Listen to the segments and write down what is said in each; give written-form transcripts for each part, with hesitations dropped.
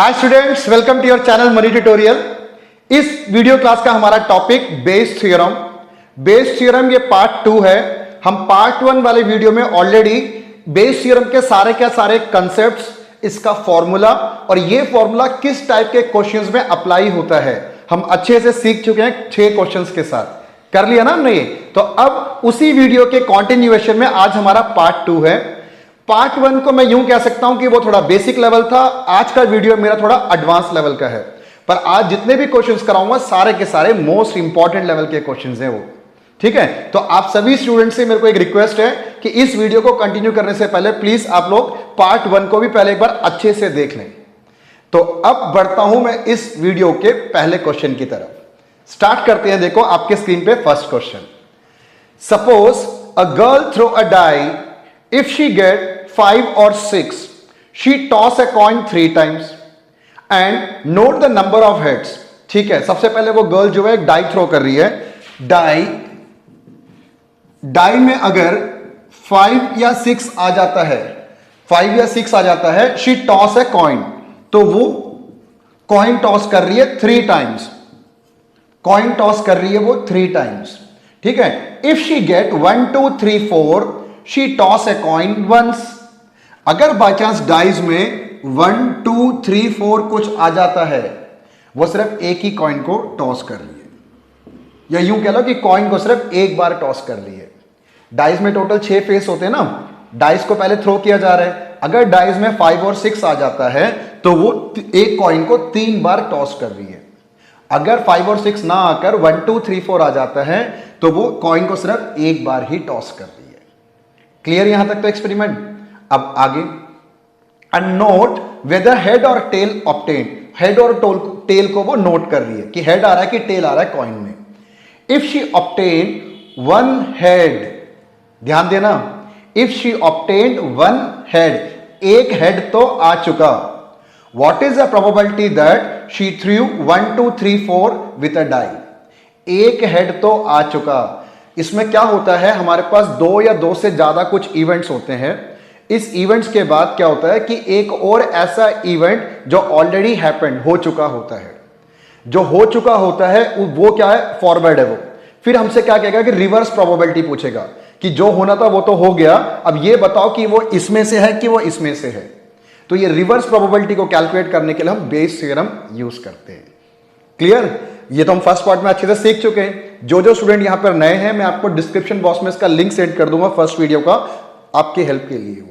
Hi students, welcome to your channel money tutorial. इस video class का हमारा topic Bayes theorem. Bayes theorem ये part 2 है। हम पार्ट 1 वाले वीडियो में ऑलरेडी बेस थ्योरम के सारे कंसेप्ट्स, इसका फॉर्मूला और ये फॉर्मूला किस टाइप के क्वेश्चंस में अप्लाई होता है हम अच्छे से सीख चुके हैं 6 क्वेश्चंस के साथ। कर लिया ना हमने ये? तो अब उसी वीडियो के कंटिन्यूएशन में आज हमारा पार्ट 2 है। पार्ट 1 को मैं यूं कह सकता हूं कि वो थोड़ा बेसिक लेवल था। आज का वीडियो मेरा थोड़ा एडवांस लेवल का है, पर आज जितने भी क्वेश्चंस कराऊंगा सारे के सारे मोस्ट इंपॉर्टेंट लेवल के क्वेश्चंस हैं वो। ठीक है, तो आप सभी स्टूडेंट्स से मेरे को एक रिक्वेस्ट है कि इस वीडियो को कंटिन्यू करने से पहले प्लीज आप लोग पार्ट 1 को भी पहले एक बार अच्छे से देख लें। तो अब बढ़ता हूं मैं इस वीडियो के पहले क्वेश्चन की तरफ। स्टार्ट करते हैं। देखो आपके स्क्रीन पे first question. Suppose a girl throw a die, if she get 5 or 6, she toss a coin 3 times and note the number of heads। ठीक है, सबसे पहले वो गर्ल जो है एक डाई थ्रो कर रही है। डाई में अगर 5 या 6 आ जाता है, 5 या 6 आ जाता है, she toss a coin, तो वो कॉइन टॉस कर रही है 3 टाइम्स। कॉइन टॉस कर रही है वो 3 टाइम्स। ठीक है, if she gate 1 2 3 4, she toss a coin once। अगर बाय चांस डाइज में 1 2 3 4 कुछ आ जाता है, वो सिर्फ एक ही कॉइन को टॉस कर रही है, या यूं कह लो कि कॉइन को सिर्फ एक बार टॉस कर रही है। डाइज में टोटल 6 फेस होते हैं ना, डाइज को पहले थ्रो किया जा रहा है। अगर डाइज में 5 और 6 आ जाता है तो वो एक कॉइन को 3 बार टॉस कर रही है। अगर 5 और 6 ना आकर 1 2 3 4 आ जाता है तो वो कॉइन को सिर्फ एक बार ही टॉस कर रही है। क्लियर यहां तक तो एक्सपेरिमेंट। अब आगे, एंड नोट वेदर हेड और टेल ऑब्टेन। हेड और टेल को वो नोट कर रही है कि हेड आ रहा है कि टेल आ रहा है कॉइन में। इफ शी ऑब्टेन 1 हेड, ध्यान देना, इफ शी ऑब्टेन 1 हेड, एक हेड तो आ चुका। What is the probability that she threw 1 2 3 4 with a die. एक हेड तो आ चुका। इसमें क्या होता है, हमारे पास 2 या 2 से ज्यादा कुछ इवेंट्स होते हैं। इस इवेंट्स के बाद क्या होता है कि एक और ऐसा इवेंट जो ऑलरेडी हैपेंड हो चुका होता है, जो हो चुका होता है वो क्या है, फॉरवर्ड है वो। फिर हमसे क्या कहेगा कि रिवर्स प्रोबेबिलिटी पूछेगा कि जो होना था वो तो हो गया, अब ये बताओ कि वो इसमें से है कि वो इसमें से है। तो ये रिवर्स प्रोबेबिलिटी को कैलकुलेट करने के लिए हम बेस थ्योरम यूज करते हैं। क्लियर? ये तो हम फर्स्ट पार्ट में अच्छे से सीख चुके हैं। जो स्टूडेंट यहां पर नए हैं, मैं आपको डिस्क्रिप्शन बॉक्स में इसका लिंक सेंड कर दूंगा फर्स्ट वीडियो का, आपके हेल्प के लिए वो।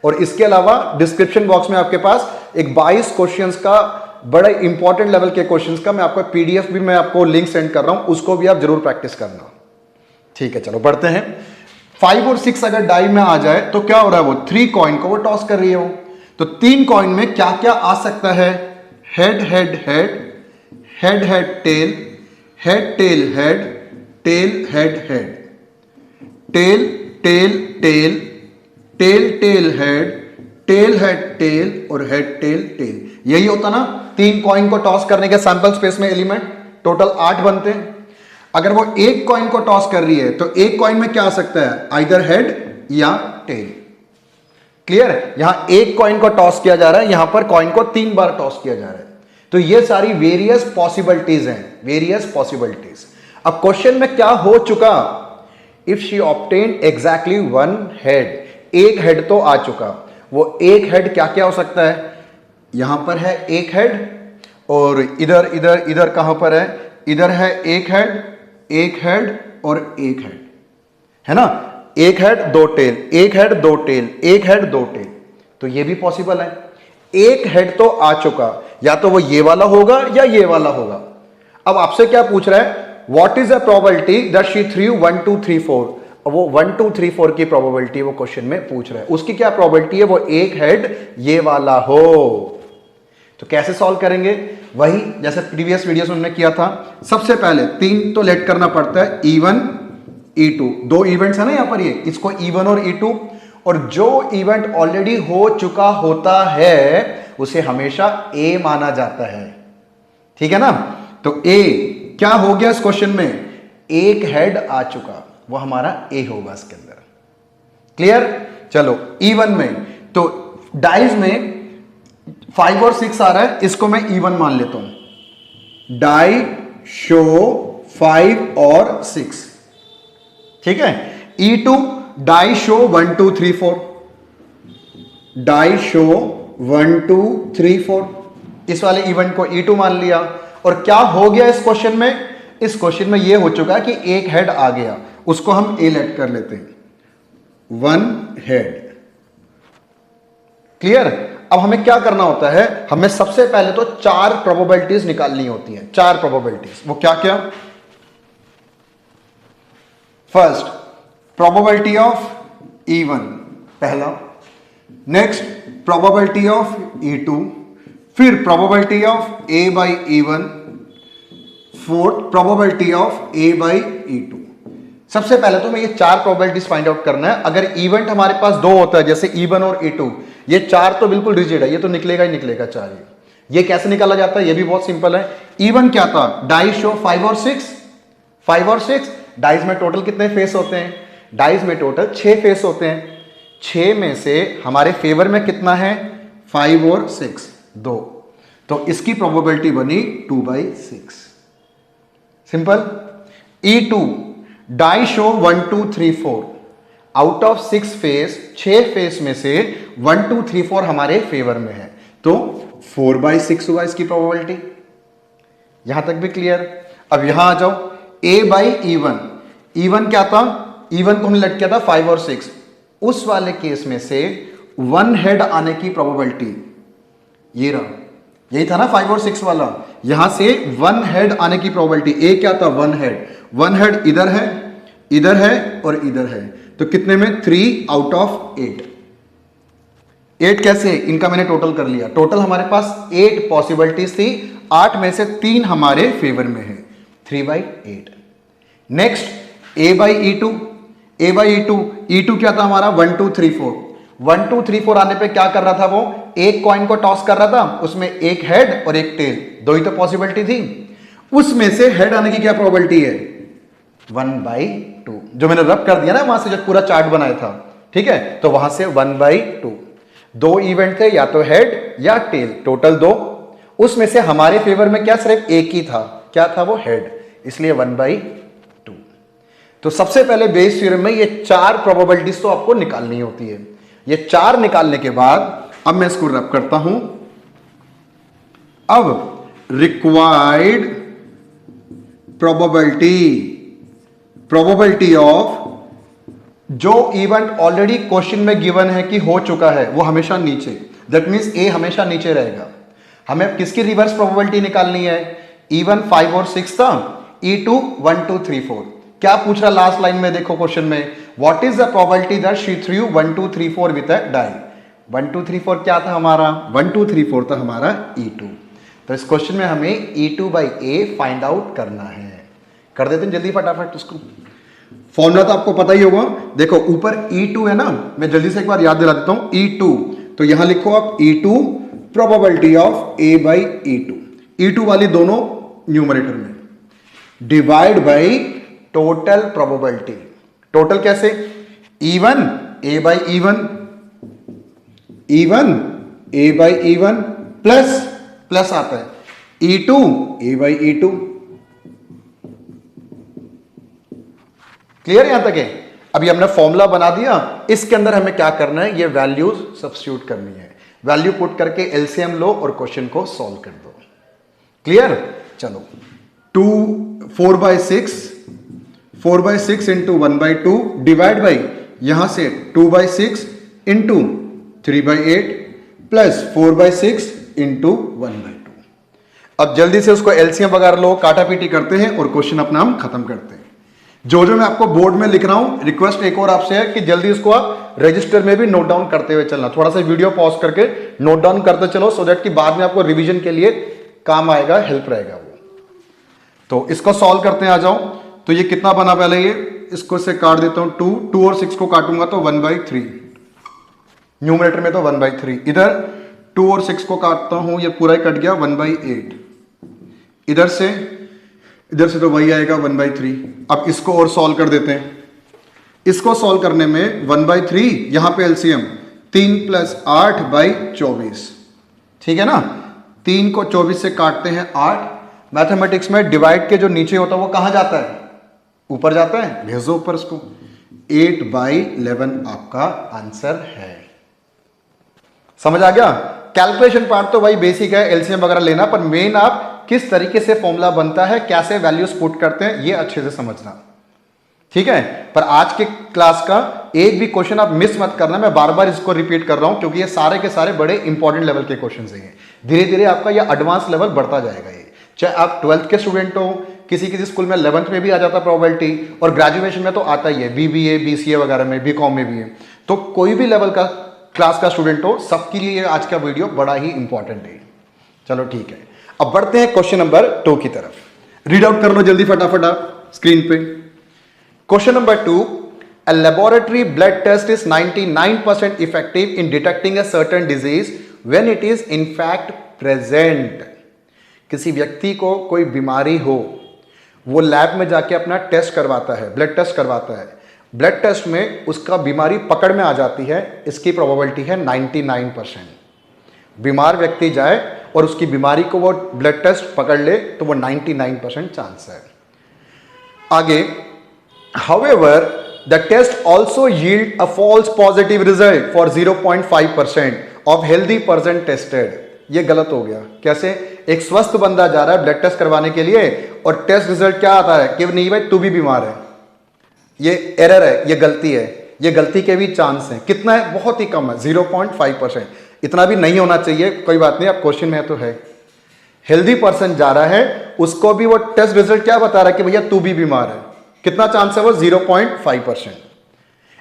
और इसके अलावा डिस्क्रिप्शन बॉक्स में आपके पास एक 22 क्वेश्चंस का, बड़े इंपॉर्टेंट लेवल के क्वेश्चंस का मैं आपको पीडीएफ भी मैं आपको लिंक सेंड कर रहा हूं, उसको भी आप जरूर प्रैक्टिस करना। ठीक है, चलो बढ़ते हैं। 5 और 6 अगर डाई में आ जाए तो क्या हो रहा है, वो 3 कॉइन को वो टॉस कर रही है वो। तो 3 कॉइन में क्या क्या आ सकता है, head head head, head head tail, head tail head, tail head head, tail tail tail, tail tail head, tail head tail और हेड टेल टेल। यही होता ना 3 कॉइन को टॉस करने के सैंपल स्पेस में एलिमेंट, टोटल 8 बनते हैं। अगर वो एक कॉइन को टॉस कर रही है तो एक कॉइन में क्या आ सकता है, आइदर हेड या टेल। क्लियर? यहां एक कॉइन को टॉस किया जा रहा है, यहां पर कॉइन को 3 बार टॉस किया जा रहा है। तो ये सारी वेरियस पॉसिबिलिटीज हैं, वेरियस पॉसिबिलिटीज। अब क्वेश्चन में क्या हो चुका, if she obtain exactly 1 head, एक हेड तो आ चुका। वो एक हेड क्या क्या हो सकता है, यहां पर है एक हेड, और इधर इधर इधर कहां पर है, इधर है एक हेड, एक हेड और एक हेड, है ना। एक हेड 2 टेल, एक हेड 2 टेल, एक हेड 2 टेल। तो ये भी पॉसिबल है। एक हेड तो आ चुका, या तो वो ये वाला होगा या ये वाला होगा। अब आपसे क्या पूछ रहा है, what is the probability that she threw 1 2 3 4। वो 1 2 3 4 की प्रोबेबिलिटी वो क्वेश्चन में पूछ रहा है। उसकी क्या प्रोबेबिलिटी है, वो एक हेड ये वाला हो। तो कैसे सॉल्व करेंगे, वही जैसे प्रीवियस वीडियोस में हमने किया था। सबसे पहले 3 तो लेट करना पड़ता है, E1 E2, 2 इवेंट्स है ना यहां पर, ये इसको E1 और E2, और जो इवेंट ऑलरेडी हो चुका होता है उसे हमेशा A माना जाता है। ठीक है ना। तो A क्या हो गया इस क्वेश्चन में, एक हेड आ चुका, वो हमारा A होगा इसके अंदर। क्लियर? चलो E1 में, तो डाइज में 5 और 6 आ रहा है, इसको मैं इवन मान लेता हूं। डाई शो 5 और 6, ठीक है। E2 die show 1 2 3 4, die show 1 2 3 4, इस वाले इवेंट को E2 मान लिया। और क्या हो गया इस क्वेश्चन में? इस क्वेश्चन में यह हो चुका कि एक हेड आ गया, उसको हम ए लेट कर लेते हैं, 1 हेड। क्लियर? अब हमें क्या करना होता है, हमें सबसे पहले तो 4 प्रोबेबिलिटीज निकालनी होती हैं। 4 प्रोबेबिलिटीज, वो क्या क्या? फर्स्ट, प्रोबेबिलिटी ऑफ E1 पहला, नेक्स्ट प्रोबेबिलिटी ऑफ E2, फिर probability of A by E1, fourth probability of A by E2। सबसे पहले तो हमें ये 4 प्रोबेबिलिटीज फाइंड आउट करना है। अगर इवेंट हमारे पास 2 होता है, जैसे E1 और E2, ये 4 तो बिल्कुल रिजिड है, ये तो निकलेगा ही निकलेगा 4। ये कैसे निकाला जाता है? ये भी बहुत सिंपल है। E1 क्या था? डाई शो 5 और 6, 5 और 6। डाइज में टोटल कितने फेस होते हैं? डाइज में टोटल 6 फेस होते हैं। 6 में से हमारे फेवर में कितना है? 5 और 6, 2। तो इसकी प्रोबेबिलिटी बनी 2/6। Simple. E2 die show 1 2 3 4, out of 6 face, 6 face में से 1 2 3 4 हमारे फेवर में है, तो 4/6 हुआ इसकी प्रोबेबिलिटी। यहां तक भी क्लियर? अब यहां आ जाओ, A बाई E1। E1 क्या था? E1 को हमने लट किया था 5 और 6। उस वाले केस में से 1 हेड आने की प्रोबेबिलिटी ये रहा, यही था ना 5 और 6 वाला। यहां से 1 हेड आने की प्रोबेबिलिटी, A क्या था? 1 हेड। 1 हेड इधर है, इधर है और इधर है, तो कितने में? 3 आउट ऑफ 8। 8 कैसे? इनका मैंने टोटल कर लिया। टोटल हमारे पास 8 पॉसिबिलिटीज थी, 8 में से 3 हमारे फेवर में है, 3/8। Next A by E2। A by E2, E2 क्या था हमारा? 1 2 3 4। 1 2 3 4 आने पे क्या कर रहा था वो? एक कॉइन को टॉस कर रहा था, उसमें एक हेड और एक टेल, 2 ही तो पॉसिबिलिटी थी। उसमें से हेड आने की क्या प्रोबेबिलिटी है? 1/2, जो मैंने रब कर दिया ना वहां से, जब पूरा चार्ट बनाया था, ठीक है, तो वहां से 1/2। 2 इवेंट थे, या तो हेड या टेल, टोटल 2। उसमें से हमारे फेवर में क्या? सिर्फ एक ही था, क्या था वो? हेड, इसलिए 1/2। तो सबसे पहले बेस थ्योरम में ये 4 प्रोबेबिलिटीज तो आपको निकालनी होती है। ये 4 निकालने के बाद अब मैं इसको रब करता हूं। अब रिक्वायर्ड प्रोबेबिलिटी ऑफ, जो इवेंट ऑलरेडी क्वेश्चन में गिवन है कि हो चुका है, वो हमेशा नीचे, दैट मींस A हमेशा नीचे रहेगा। हमें किसकी रिवर्स प्रोबेबिलिटी निकालनी है? E1 5 और 6 था, E2 1 2 3 4। क्या पूछ रहा लास्ट लाइन में? देखो क्वेश्चन में, what is the probability that she threw 1 2 3 4 with a die. 1 2 3 4 क्या था हमारा? 1 2 3 4 था हमारा E2। तो इस क्वेश्चन में हमें E2/A फाइंड आउट करना है। कर देते हैं जल्दी फटाफट उसको। फॉर्मूला तो आपको पता ही होगा। देखो ऊपर E2 है ना, मैं जल्दी से एक बार याद दिला देता हूं। E2, तो यहां लिखो आप E2 probability of A/E2। E2 वाली दोनों न्यूमरेटर में, divide by total probability. Total कैसे? E1 A/E1, E1 A/E1 plus आता है E2 A/E2। क्लियर यहां तक है? अभी हमने फॉर्मूला बना दिया, इसके अंदर हमें क्या करना है? ये वैल्यूज सब्स्टिट्यूट करनी है। वैल्यू पुट करके एलसीएम लो और क्वेश्चन को सॉल्व कर दो। क्लियर? चलो, 4/6 इंटू 1/2 डिवाइड बाई, यहां से 2/6 इंटू 3/8 प्लस 4/6 इंटू 1/2। अब जल्दी से उसको एलसीएम वगैरह लो, काटा पीटी करते हैं और क्वेश्चन अपना हम खत्म करते हैं। जो मैं आपको बोर्ड में लिख रहा हूं, रिक्वेस्ट एक और आपसे है कि जल्दी इसको आप रजिस्टर में भी नोट डाउन करते हुए चलना। थोड़ा सा वीडियो पॉज करके नोट डाउन करते चलो, सो दैट कि बाद में आपको रिवीजन के लिए काम आएगा, हेल्प रहेगा वो। तो इसको सॉल्व करते हैं, आ जाओ। तो ये कितना बना पहले? ये इसको से काट देता हूं, 2 और 6 को काटूंगा तो 1/3। न्यूमरेटर में तो 1/3, इधर 2 और 6 को काटता हूं, ये पूरा ही कट गया, 1/8। इधर से तो वही आएगा 1/3। अब इसको और सॉल्व कर देते हैं। इसको सॉल्व करने में 1/3, यहां पे एलसीएम 3 + 8/24, ठीक है ना। 3 को 24 से काटते हैं 8। मैथमेटिक्स में डिवाइड के जो नीचे होता है वो कहां जाता है, ऊपर जाता है, भेजो ऊपर इसको। 8/11 आपका आंसर है। समझ आ गया। कैलकुलेशन पार्ट तो भाई बेसिक है, एलसीएम वगैरह लेना, पर मेन आप किस तरीके से फॉर्मूला बनता है, कैसे वैल्यूज पुट करते हैं, ये अच्छे से समझना, ठीक है। पर आज के क्लास का एक भी क्वेश्चन आप मिस मत करना। मैं बार बार इसको रिपीट कर रहा हूं क्योंकि ये सारे के सारे बड़े इंपॉर्टेंट लेवल के क्वेश्चन हैं। धीरे धीरे आपका ये एडवांस लेवल बढ़ता जाएगा। ये चाहे आप 12th के स्टूडेंट हो, किसी किसी स्कूल में 11th में भी आ जाता प्रोबेबिलिटी, और ग्रेजुएशन में तो आता ही है, बीबीए बीसीए वगैरह में, बीकॉम में भी है। तो कोई भी लेवल का क्लास का स्टूडेंट हो, सबके लिए आज का वीडियो बड़ा ही इंपॉर्टेंट है। चलो ठीक है, अब बढ़ते हैं क्वेश्चन नंबर 2 की तरफ। रीड आउट कर लो जल्दी फटाफट आप स्क्रीन पे। Question number 2, a laboratory blood test is 99% effective in detecting a certain disease when it is in fact present। किसी व्यक्ति को कोई बीमारी हो, वो लैब में जाके अपना टेस्ट करवाता है, ब्लड टेस्ट करवाता है। ब्लड टेस्ट में उसका बीमारी पकड़ में आ जाती है, इसकी प्रोबेबिलिटी है 99%। बीमार व्यक्ति जाए और उसकी बीमारी को वो ब्लड टेस्ट पकड़ ले तो वो 99% चांस है। आगे, however the test also yield a false positive result for 0.5% of healthy person tested। ये गलत हो गया। कैसे? एक स्वस्थ बंदा जा रहा है ब्लड टेस्ट करवाने के लिए और टेस्ट रिजल्ट क्या आता है कि नहीं भाई तू भी बीमार है। ये एरर है, ये गलती है। ये गलती के भी चांस हैं। कितना है? बहुत ही कम है, 0.5%। इतना भी नहीं होना चाहिए, कोई बात नहीं, अब क्वेश्चन में तो है। हेल्दी पर्सन जा रहा है, उसको भी वो टेस्ट रिजल्ट क्या बता रहा है कि भैया तू भी बीमार है। कितना चांस है वो? 0.5%।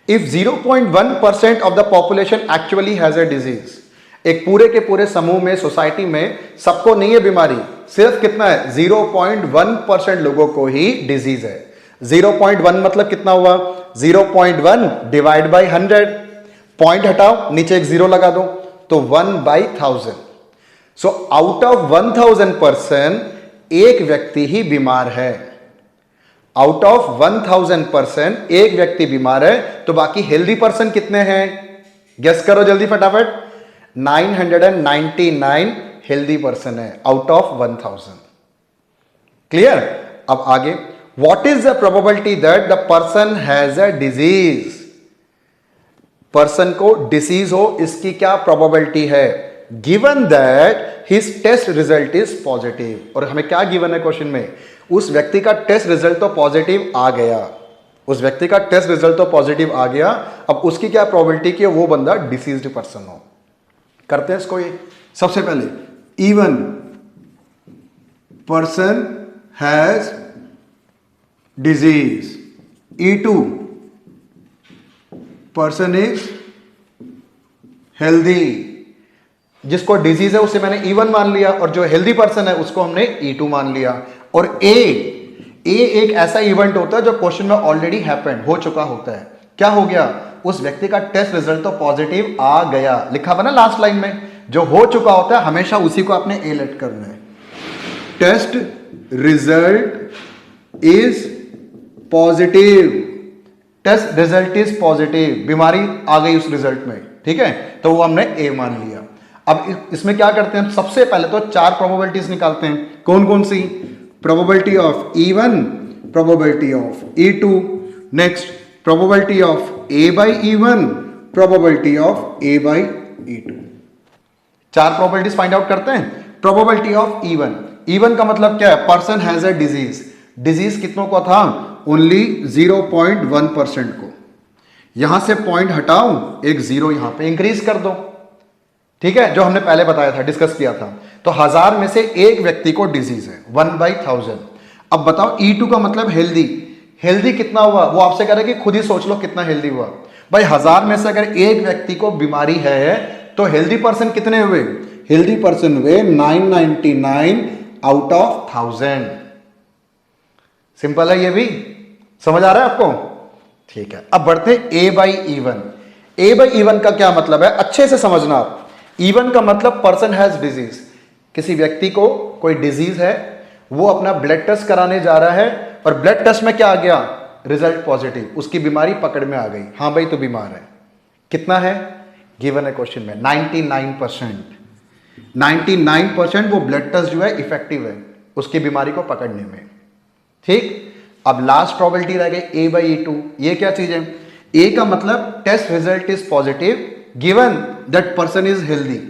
If 0.1% of the population actually has a disease, एक पूरे के पूरे समूह में, सोसाइटी में सबको नहीं है बीमारी, सिर्फ कितना है? 0.1% लोगों को ही डिजीज है। 0.1 मतलब कितना हुआ? 0.1 डिवाइड बाई 100, पॉइंट हटाओ, नीचे एक जीरो लगा दो, तो 1/1000। सो आउट ऑफ 1000 पर्सन एक व्यक्ति ही बीमार है। आउट ऑफ 1000 पर्सन एक व्यक्ति बीमार है, तो बाकी हेल्दी पर्सन कितने हैं? गेस करो जल्दी फटाफट। 999 हेल्दी पर्सन है आउट ऑफ 1000। क्लियर? अब आगे, what is the probability that the person has a disease? Person को डिसीज हो, इसकी क्या प्रोबेबिलिटी है? Given that his test result is positive. और हमें क्या गिवन है क्वेश्चन में? उस व्यक्ति का टेस्ट रिजल्ट तो पॉजिटिव आ गया, उस व्यक्ति का टेस्ट रिजल्ट तो पॉजिटिव आ गया। अब उसकी क्या प्रोबेबिलिटी कि वो बंदा डिसीज्ड पर्सन हो। करते हैं इसको। ये सबसे पहले, even person has disease, E2 person is healthy. जिसको डिजीज है उसे मैंने E1 मान लिया, और जो हेल्दी पर्सन है उसको हमने E2 मान लिया। और ए एक ऐसा इवेंट होता है जो क्वेश्चन में ऑलरेडी हैपेंड, हो चुका होता है। क्या हो गया? उस व्यक्ति का टेस्ट रिजल्ट तो पॉजिटिव आ गया, लिखा हुआ ना लास्ट लाइन में। जो हो चुका होता है हमेशा उसी को आपने ए लेट करना है। Test result is positive, test result is positive, बीमारी आ गई उस रिजल्ट में, ठीक है, तो वो हमने ए मान लिया। अब इसमें क्या करते हैं? सबसे पहले तो 4 प्रोबेबिलिटीज निकालते हैं। कौन कौन सी? Probability of E1, probability of E2, next probability of A by E1, probability of A by E2। 4 probabilities find out करते हैं। प्रोबेबिलिटी ऑफ E1, E1 का मतलब क्या है? Person has a disease. Disease कितनों को था? ओनली 0.1% को। यहां से पॉइंट हटाओ, एक जीरो यहां पे इंक्रीज कर दो, ठीक है, जो हमने पहले बताया था, डिस्कस किया था। तो 1000 में से एक व्यक्ति को डिजीज है, 1/1000। अब बताओ E2 का मतलब हेल्दी। हेल्दी कितना हुआ? वो आपसे कह रहे कि खुद ही सोच लो कितना हेल्दी हुआ। भाई 1000 में से अगर एक व्यक्ति को बीमारी है तो हेल्दी पर्सन कितने हुए? हेल्दी पर्सन हुए 999 आउट ऑफ 1000। सिंपल है, ये भी समझ आ रहा है आपको? ठीक है, अब बढ़ते A by E1। A by E1 का क्या मतलब है? अच्छे से समझना आप। E1 का मतलब पर्सन हैज डिजीज। किसी व्यक्ति को कोई डिजीज है, वो अपना ब्लड टेस्ट कराने जा रहा है और ब्लड टेस्ट में क्या आ गया? रिजल्ट पॉजिटिव, उसकी बीमारी पकड़ में आ गई। हाँ भाई तो बीमार है। कितना है? गिवन है क्वेश्चन में 99%। 99% वो ब्लड टेस्ट जो है इफेक्टिव है उसकी बीमारी को पकड़ने में। ठीक, अब लास्ट प्रोबेबिलिटी रह गई A/E2। ये क्या चीज है? ए का मतलब test result is positive given that person is healthy.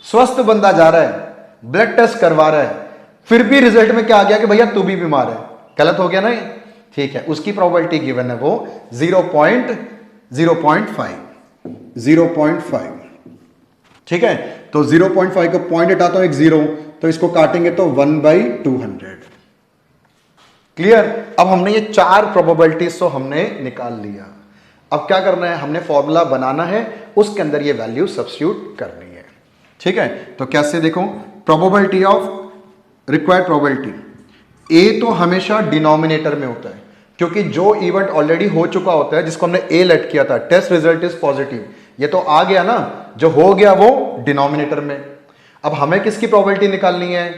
स्वस्थ बंदा जा रहा है, ब्लड टेस्ट करवा रहा है, फिर भी रिजल्ट में क्या आ गया कि भैया तू भी बीमार है, गलत हो गया ना? ठीक है, उसकी प्रोबेबिलिटी गिवन है वो 0.05। ठीक है, तो 0.5 का पॉइंट हटाता हूं एक जीरो, तो इसको काटेंगे तो 1/200। क्लियर? अब हमने ये 4 प्रोबेबिलिटीज तो हमने निकाल लिया। अब क्या करना है? हमने फॉर्मूला बनाना है, उसके अंदर ये वैल्यू सब्स्टिट्यूट करनी है। ठीक है, तो कैसे? देखो, probability of required probability A तो हमेशा डिनोमिनेटर में होता है, क्योंकि जो इवेंट ऑलरेडी हो चुका होता है जिसको हमने ए लेट किया था, टेस्ट रिजल्ट इज पॉजिटिव, ये तो आ गया ना, जो हो गया वो डिनोमिनेटर में। अब हमें किसकी प्रोबेबिलिटी निकालनी है?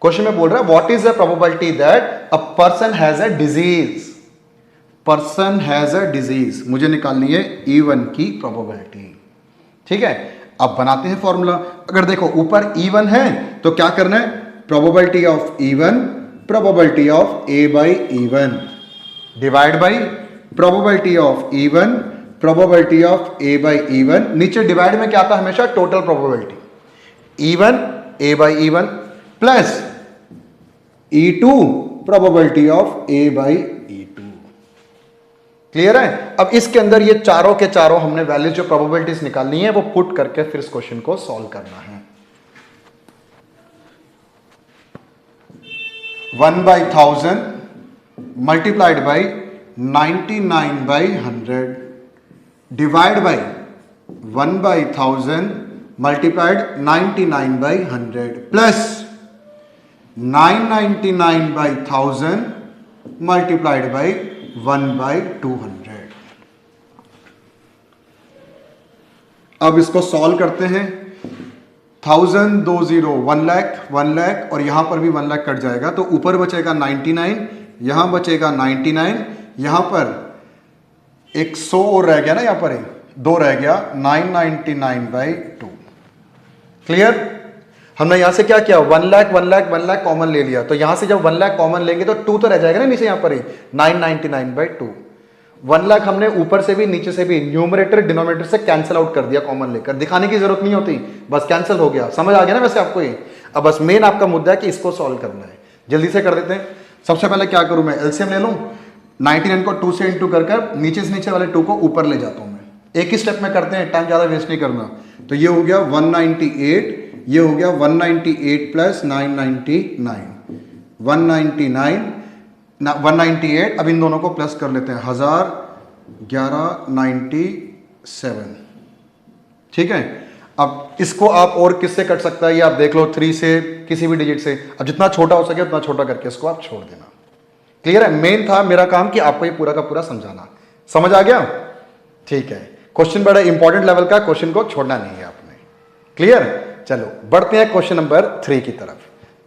क्वेश्चन में बोल रहा है what is the probability that a person has a disease. Person has a disease, मुझे निकालनी है E1 की प्रोबेबिलिटी। ठीक है, अब बनाते हैं फॉर्मूला। अगर देखो ऊपर E1 है तो क्या करना है? Probability of E1 probability of A/E1 divide by probability of E1 probability of A/E1। नीचे डिवाइड में क्या था? हमेशा total probability E1 A/E1 plus E2 probability of A/E2। Clear है? अब इसके अंदर ये चारों के चारों हमने वैल्यूज जो प्रोबेबिलिटीज निकालनी है वो पुट करके फिर इस क्वेश्चन को सॉल्व करना है। 1/1000 multiplied by 99/100 divide by 1/1000 multiplied 99/100 plus 999/1000 multiplied by 1/200। अब इसको सॉल्व करते हैं। 1000 2 0 1 लाख 1 लाख और यहां पर भी 1 लाख कट जाएगा, तो ऊपर बचेगा 99, यहां बचेगा 99, यहां पर एक 100 और रह गया ना, यहां पर 2 रह गया, 999/2। क्लियर? हमने यहां से क्या किया? 1 लाख 1 लाख 1 लाख कॉमन ले लिया, तो यहां से जब 1 लाख कॉमन लेंगे तो 2 तो रह जाएगा ना नीचे, यहां पर 999/2। 1 लाख हमने ऊपर से भी नीचे से भी न्यूमरेटर डिनोमिनेटर से कैंसिल आउट कर दिया, कॉमन लेकर, दिखाने की जरूरत नहीं होती, बस कैंसिल हो गया। समझ आ गया ना वैसे आपको ये? अब बस मेन आपका मुद्दा है कि इसको सॉल्व करना है। जल्दी से कर देते हैं। सबसे पहले क्या करूं मैं? एलसीएम ले लूं, 99 को 2 से इंटू कर नीचे से नीचे वाले 2 को ऊपर ले जाता हूं मैं। एक ही स्टेप में करते हैं, टाइम ज्यादा वेस्ट नहीं करना। तो ये हो गया 198, ये हो गया 198 प्लस 999 198। अब इन दोनों को प्लस कर लेते हैं, 101197। ठीक है, अब इसको आप और किससे कट सकता है ये आप देख लो, 3 से, किसी भी डिजिट से। अब जितना छोटा हो सके उतना छोटा करके इसको आप छोड़ देना। क्लियर है? मेन था मेरा काम कि आपको ये पूरा का पूरा समझाना। समझ आ गया? ठीक है, क्वेश्चन बड़ा इंपॉर्टेंट लेवल का, क्वेश्चन को छोड़ना नहीं है आपने। क्लियर? चलो बढ़ते हैं क्वेश्चन नंबर 3 की तरफ।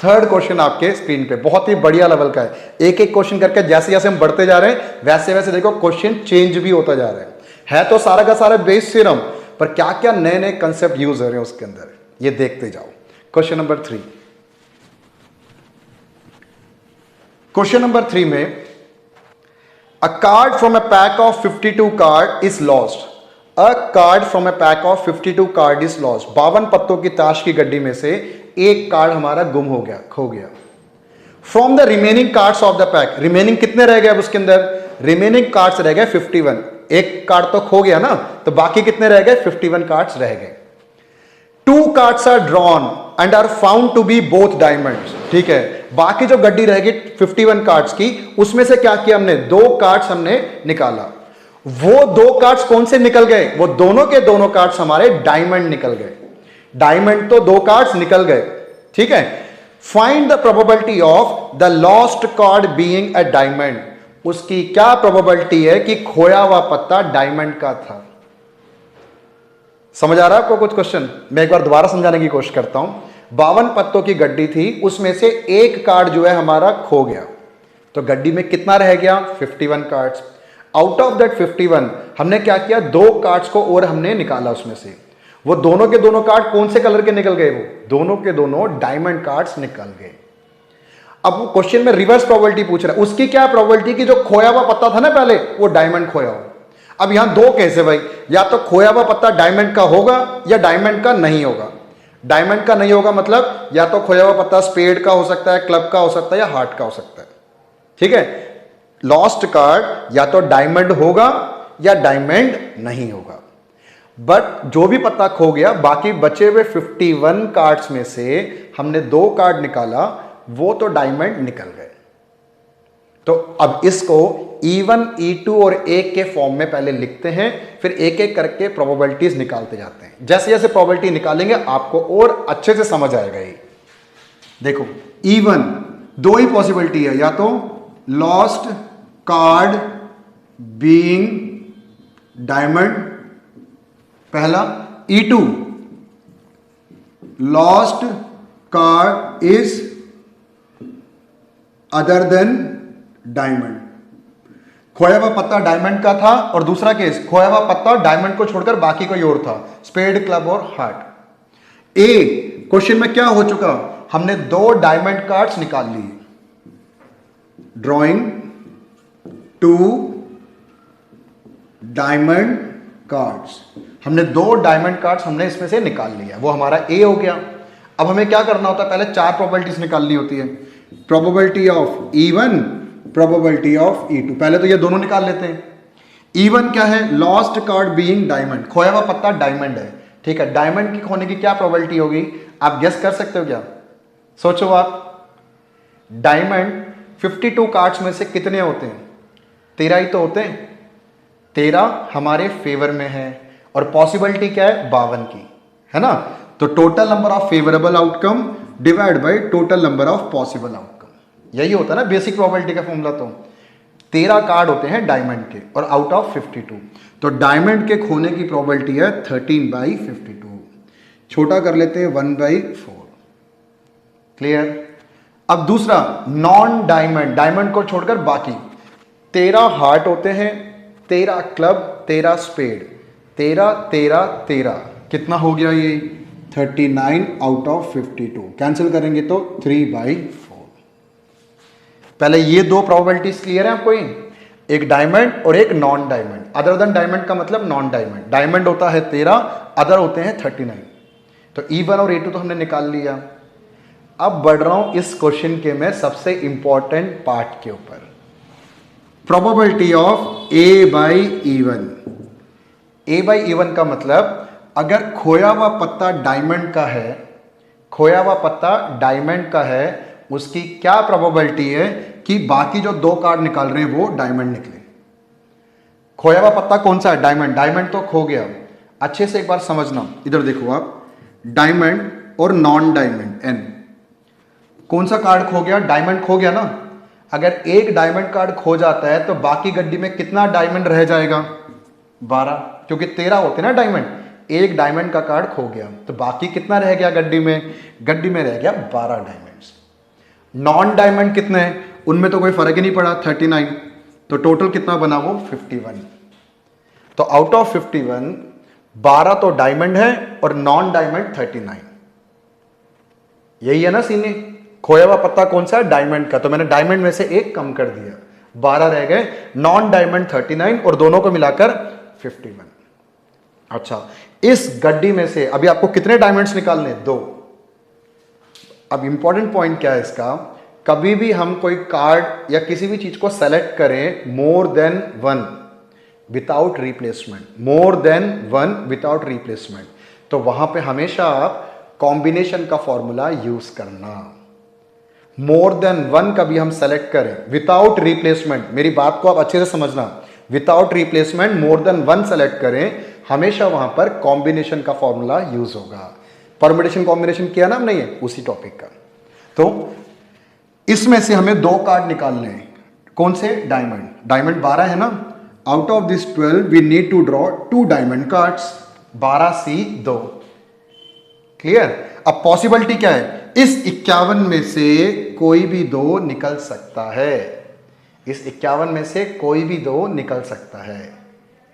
थर्ड क्वेश्चन आपके स्क्रीन पे बहुत ही बढ़िया लेवल का है। एक एक क्वेश्चन करके जैसे जैसे हम बढ़ते जा रहे हैं वैसे वैसे देखो क्वेश्चन चेंज भी होता जा रहा है तो सारा का सारा बेस थ्योरम, पर क्या क्या नए नए कंसेप्ट यूज हो रहे हैं उसके अंदर, ये देखते जाओ। Question number 3। क्वेश्चन नंबर 3 में अ card from a pack of 52 card is lost. A card from a pack of 52 card is lost. 52 पत्तों की ताश की गड्डी में से एक कार्ड हमारा गुम हो गया, खो गया। From the remaining cards of the pack, remaining कितने रह गए अब उसके अंदर? रिमेनिंग कार्ड्स रह गए 51। एक कार्ड तो खो गया ना, तो बाकी कितने रह गए? 51 कार्ड्स रह गए। 2 cards are drawn and are found to be both diamonds. ठीक है, बाकी जो गड्डी रह गई 51 कार्ड्स की, उसमें से क्या किया हमने? 2 कार्ड्स हमने निकाला। वो 2 कार्ड्स कौन से निकल गए? वो दोनों के दोनों कार्ड्स हमारे डायमंड निकल गए। डायमंड तो 2 कार्ड्स निकल गए। ठीक है, find the probability of the lost card being a diamond. उसकी क्या प्रोबेबिलिटी है कि खोया हुआ पत्ता डायमंड का था? समझ आ रहा है आपको कुछ क्वेश्चन? मैं एक बार दोबारा समझाने की कोशिश करता हूं। 52 पत्तों की गड्डी थी, उसमें से एक कार्ड जो है हमारा खो गया, तो गड्डी में कितना रह गया? 51 कार्ड्स। आउट ऑफ दैट 51 हमने क्या किया? 2 कार्ड्स को और हमने निकाला उसमें से। वो दोनों के दोनों कार्ड कौन से कलर के निकल गए? वो दोनों के दोनों डायमंड कार्ड्स निकल गए। अब वो क्वेश्चन में रिवर्स प्रोबेबिलिटी पूछ रहा है, उसकी क्या प्रोबेबिलिटी कि जो खोया हुआ पत्ता था ना पहले वो डायमंड खोया हो। अब यहां दो केस है भाई, या तो खोया हुआ पत्ता डायमंड का होगा या डायमंड का नहीं होगा। डायमंड का नहीं होगा मतलब या तो खोया हुआ पत्ता स्पेड का हो सकता है, क्लब का हो सकता है या हार्ट का हो सकता है। ठीक है, लॉस्ट कार्ड या तो डायमंड होगा या डायमंड नहीं होगा। बट जो भी पत्ता खो गया, बाकी बचे हुए 51 कार्ड्स में से हमने 2 कार्ड निकाला, वो तो डायमंड निकल गए। तो अब इसको E1, E2 और A के फॉर्म में पहले लिखते हैं, फिर एक एक करके प्रोबेबिलिटीज निकालते जाते हैं। जैसे जैसे प्रोबेबिलिटी निकालेंगे आपको और अच्छे से समझ आएगा। ये देखो E1 दो ही पॉसिबिलिटी है, या तो लॉस्ट कार्ड बीइंग डायमंड पहला, E2 lost card is other than diamond. खोया हुआ पत्ता डायमंड का था, और दूसरा केस खोया हुआ पत्ता डायमंड को छोड़कर बाकी कोई और था, स्पेड, क्लब और हार्ट। ए क्वेश्चन में क्या हो चुका, हमने 2 डायमंड कार्ड्स निकाल लिए। ड्रॉइंग 2 डायमंड कार्ड्स, हमने 2 डायमंड कार्ड्स हमने इसमें से निकाल लिया, वो हमारा ए हो गया। अब हमें क्या करना होता है, पहले 4 प्रोबेबिलिटीज निकालनी होती है। Probability of E1, probability of E2। पहले तो ये दोनों निकाल लेते हैं। E1 क्या है, लॉस्ट कार्ड बीइंग डायमंड, खोया हुआ पत्ता डायमंड है। ठीक है, डायमंड की खोने की क्या प्रोबेबिलिटी होगी, आप गेस कर सकते हो क्या? सोचो आप, डायमंड 52 कार्ड्स में से कितने होते हैं? 13 ही तो होते हैं। 13 हमारे फेवर में है, और पॉसिबिलिटी क्या है, 52 की, है ना। तो total number of favourable outcome divide by total number of possible outcome, यही होता है ना बेसिक प्रोबेबिलिटी का फॉर्मूला। तो 13 कार्ड होते हैं डायमंड के, और आउट ऑफ 52, तो डायमंड के खोने की प्रोबेबिलिटी है 13/52। छोटा कर लेते हैं 1/4। क्लियर। अब दूसरा नॉन डायमंड, डायमंड को छोड़कर बाकी 13 हार्ट होते हैं, 13 क्लब, 13 स्पेड, 13 13 13, कितना हो गया ये 39 आउट ऑफ 52। कैंसिल करेंगे तो 3/4। पहले ये 2 प्रोबेबिलिटीज क्लियर है आपको? एक डायमंड और एक non diamond. Other than diamond का मतलब नॉन डायमंड। डायमंड होता है 13, अदर होते हैं 39। तो E1 और E2 तो हमने निकाल लिया। अब बढ़ रहा हूं इस क्वेश्चन के मैं सबसे इंपॉर्टेंट पार्ट के ऊपर, प्रोबेबिलिटी ऑफ A/E1। A/E1 का मतलब अगर खोया हुआ पत्ता डायमंड का है, खोया हुआ पत्ता डायमंड का है, उसकी क्या प्रोबेबिलिटी है कि बाकी जो 2 कार्ड निकाल रहे हैं वो डायमंड निकले। खोया हुआ पत्ता कौन सा है, डायमंड। डायमंड तो खो गया। अच्छे से एक बार समझना, इधर देखो आप, डायमंड और नॉन डायमंड N, कौन सा कार्ड खो गया, डायमंड खो गया ना। अगर एक डायमंड कार्ड खो जाता है तो बाकी गड्डी में कितना डायमंड रह जाएगा, 12, क्योंकि 13 होते ना डायमंड। एक डायमंड का कार्ड खो गया तो बाकी कितना रह गया गड्डी में, गड्डी में रह गया 12 डायमंड्स। नॉन डायमंड कितने हैं, उनमें तो कोई फर्क ही नहीं पड़ा, 39। तो टोटल कितना बना वो 51। तो आउट ऑफ 51 12 तो डायमंड है और नॉन डायमंड 39। यही है ना सीने। खोया हुआ पत्ता कौन सा है, डायमंड का, तो मैंने डायमंड में से एक कम कर दिया, 12 रह गए, नॉन डायमंड 39 और दोनों को मिलाकर 51। अच्छा, इस गड्डी में से अभी आपको कितने डायमंड्स निकालने, 2। अब इंपॉर्टेंट पॉइंट क्या है इसका, कभी भी हम कोई कार्ड या किसी भी चीज को सेलेक्ट करें more than 1 without replacement, more than 1 without replacement, तो वहां पे हमेशा आप कॉम्बिनेशन का फॉर्मूला यूज करना। मोर देन 1 कभी हम सेलेक्ट करें विदाउट रिप्लेसमेंट, मेरी बात को आप अच्छे से समझना, without replacement more than 1 select करें, हमेशा वहां पर कॉम्बिनेशन का फॉर्मूला यूज होगा। परम्यूटेशन कॉम्बिनेशन किया ना हमने, ये उसी टॉपिक का। तो इसमें से हमें 2 कार्ड निकालने हैं, कौन से, डायमंड। डायमंड 12 है ना, out of this 12 we need to draw 2 diamond cards, 12C2। Clear. अब पॉसिबिलिटी क्या है, इस 51 में से कोई भी 2 निकल सकता है, इस 51 में से कोई भी 2 निकल सकता है।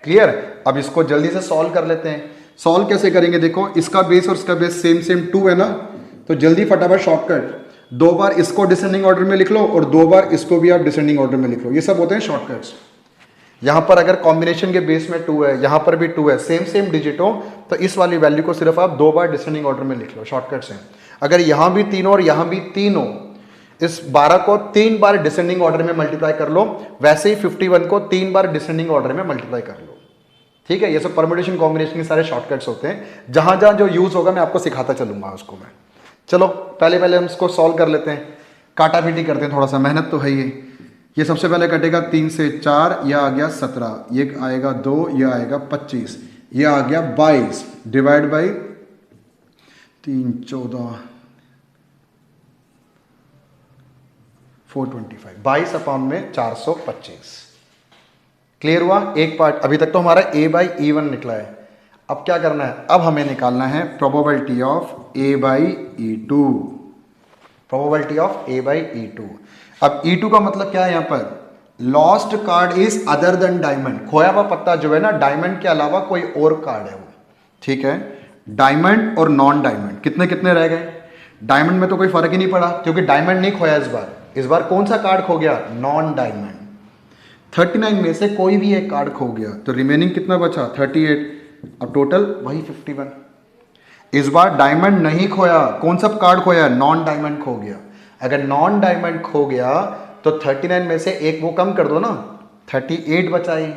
क्लियर। अब इसको जल्दी से सॉल्व कर लेते हैं। सॉल्व कैसे करेंगे देखो, इसका बेस और इसका बेस सेम सेम 2 है ना, तो जल्दी फटाफट शॉर्टकट, 2 बार इसको डिसेंडिंग ऑर्डर में लिख लो और 2 बार इसको भी आप डिसेंडिंग ऑर्डर में लिख लो, ये सब होते हैं शॉर्टकट्स। यहां पर अगर कॉम्बिनेशन के बेस में 2 है, यहां पर भी 2 है, सेम सेम डिजिट हो, तो इस वाली वैल्यू को सिर्फ आप 2 बार डिसेंडिंग ऑर्डर में लिख लो, शॉर्टकट से। अगर यहां भी 3 हो और यहां भी 3 हो, इस 12 को 3 बार डिसेंडिंग ऑर्डर में मल्टीप्लाई कर लो, वैसे ही 51 को 3 बार डिसेंडिंग ऑर्डर में मल्टीप्लाई कर लो। ठीक है, ये सब परम्यूटेशन कॉम्बिनेशन के सारे शॉर्टकट्स होते हैं, जहां जहां जो यूज होगा मैं आपको सिखाता चलूंगा उसको मैं। चलो पहले हम इसको सॉल्व कर लेते हैं, काटा पीटी करते हैं, थोड़ा सा मेहनत तो है ये सबसे पहले कटेगा 3 से 4, यह आ गया 17, ये आएगा 2, यह आएगा 25, यह आ गया 22, डिवाइड बाई 3 14 425, 22 अपॉन में 425। क्लियर हुआ एक पार्ट? अभी तक तो हमारा a बाई E1 निकला है। अब क्या करना है, अब हमें निकालना है probability of a by E2, probability of a by E2। अब E2 का मतलब क्या है, यहां पर lost card is other than diamond, खोया हुआ पत्ता जो है ना, डायमंड के अलावा कोई और कार्ड है वो। ठीक है, डायमंड और नॉन डायमंड कितने कितने रह गए? डायमंड में तो कोई फर्क ही नहीं पड़ा क्योंकि डायमंड नहीं खोया इस बार कौन सा कार्ड खो गया? Non diamond. 39 में से कोई भी एक कार्ड खो गया तो रिमेनिंग कितना बचा? 38। अब टोटल वही 51। इस बार डायमंड नहीं खोया, कौन सा कार्ड खोया? नॉन डायमंड खो गया। अगर नॉन डायमंड खो गया तो 39 में से एक वो कम कर दो ना, 38 बचा ही।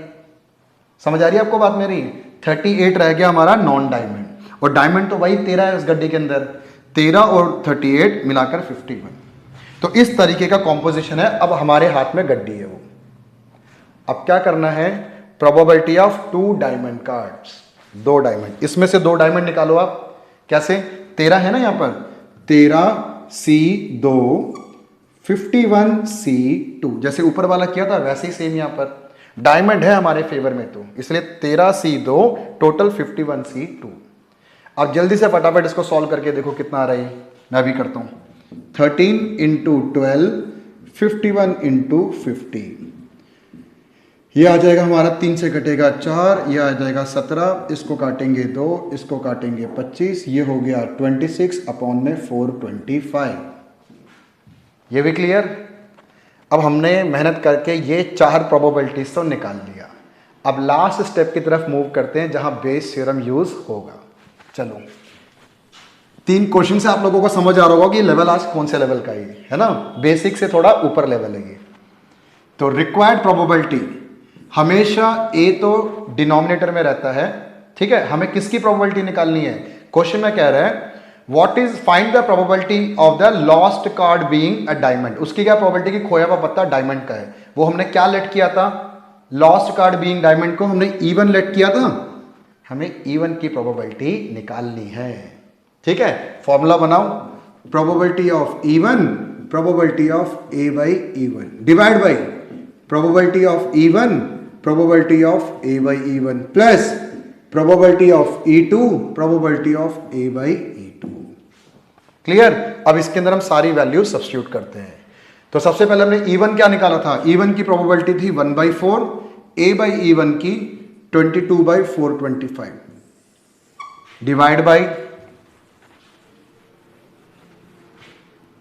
समझ आ रही है आपको बात मेरी? 38 रह गया हमारा नॉन डायमंड, और डायमंड तो वही 13 है इस गड्ढे के अंदर, 13 और 38 मिलाकर 51। तो इस तरीके का कॉम्पोजिशन है। अब हमारे हाथ में गड्डी है वो। अब क्या करना है, probability of 2 diamond cards, 2 diamond, इसमें से 2 डायमंड निकालो आप। कैसे? 13 है ना यहां पर, 13C2 51C2, जैसे ऊपर वाला किया था वैसे ही सेम यहां पर डायमंड है हमारे फेवर में, तो इसलिए 13C2 टोटल 51C2। अब जल्दी से फटाफट इसको सॉल्व करके देखो कितना आ रहा है। मैं भी करता हूं, 13 इंटू 12, 51 इंटू 50, ये आ जाएगा हमारा 3 से कटेगा 4, ये आ जाएगा 17, इसको काटेंगे 2, इसको काटेंगे 25, ये हो गया 26 अपॉन में 425। ये भी क्लियर? अब हमने मेहनत करके ये 4 प्रोबेबिलिटीज तो निकाल लिया। अब लास्ट स्टेप की तरफ मूव करते हैं जहां बेस थ्योरम यूज होगा। चलो 3 क्वेश्चन से आप लोगों को समझ आ रहा होगा कि लेवल आज कौन से लेवल का है ना, बेसिक से थोड़ा ऊपर लेवल है ये। तो रिक्वायर्ड प्रोबेबिलिटी हमेशा a तो डिनोमिनेटर में रहता है, ठीक है। हमें किसकी प्रोबेबिलिटी निकालनी है? क्वेश्चन में कह रहा है what is find the probability of the lost card being a diamond. उसकी क्या प्रोबेबिलिटी कि खोया हुआ पत्ता डायमंड का है। वो हमने क्या लेट किया था? लॉस्ट कार्ड बीइंग डायमंड को हमने E1 लेट किया था। हमें E1 की प्रोबेबिलिटी निकालनी है, ठीक है। फॉर्मूला बनाओ, probability of E1, probability of a by E1 divide by probability of E1, probability of a by E1 plus probability of E2, probability of a by E2। Clear? अब इसके अंदर हम सारी वैल्यू सब्स्टिट्यूट करते हैं। तो सबसे पहले हमने E1 क्या निकाला था? E1 की प्रोबेबिलिटी थी 1/4, a बाई E1 की 22/425 डिवाइड बाई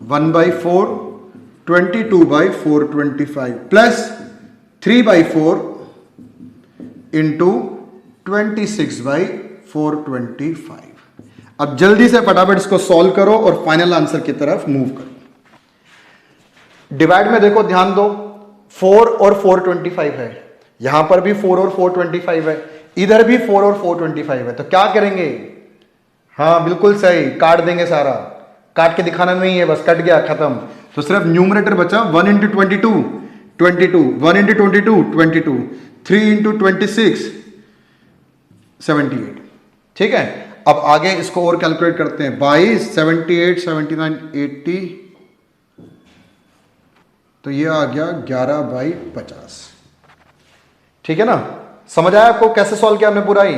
1/4 22/425 प्लस 3/4 इंटू 26/425। अब जल्दी से फटाफट इसको सॉल्व करो और फाइनल आंसर की तरफ मूव करो। डिवाइड में देखो, ध्यान दो, 4 और 425 है, यहां पर भी 4 और 425 है, इधर भी 4 और 425 है। तो क्या करेंगे? हाँ बिल्कुल सही, काट देंगे सारा। काट के दिखाना नहीं है, बस कट गया, खत्म। तो सिर्फ न्यूमरेटर बचा 1 इंटू 22 22, 1 इंटू 22 22, 3 इंटू 26 78। ठीक है, अब आगे इसको और कैलकुलेट करते हैं। 22 78 79 80, तो ये आ गया 11/50। ठीक है ना? समझ आया आपको कैसे सॉल्व किया हमने पूरा ही?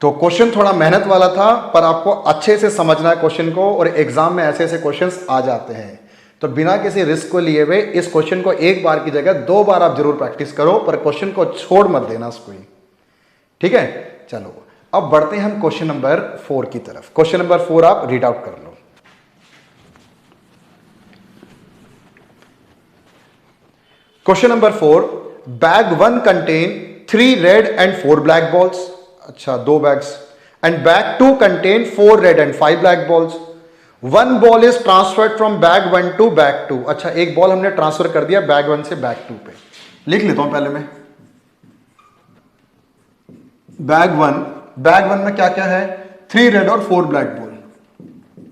तो क्वेश्चन थोड़ा मेहनत वाला था, पर आपको अच्छे से समझना है क्वेश्चन को, और एग्जाम में ऐसे ऐसे क्वेश्चंस आ जाते हैं। तो बिना किसी रिस्क को लिए हुए इस क्वेश्चन को एक बार की जगह 2 बार आप जरूर प्रैक्टिस करो, पर क्वेश्चन को छोड़ मत देना उसको ही। ठीक है, चलो अब बढ़ते हैं हम क्वेश्चन नंबर 4 की तरफ। क्वेश्चन नंबर 4 आप रीड आउट कर लो। Question number 4, bag 1 contain 3 red and 4 black balls. अच्छा, 2 bags. And bag 2 contain 4 red and 5 black balls. 1 ball is transferred from bag 1 to bag 2। अच्छा, एक बॉल हमने ट्रांसफर कर दिया बैग 1 से बैग 2 पे। लिख लेता हूं पहले मैं। बैग वन में क्या क्या है? 3 रेड और 4 ब्लैक बॉल।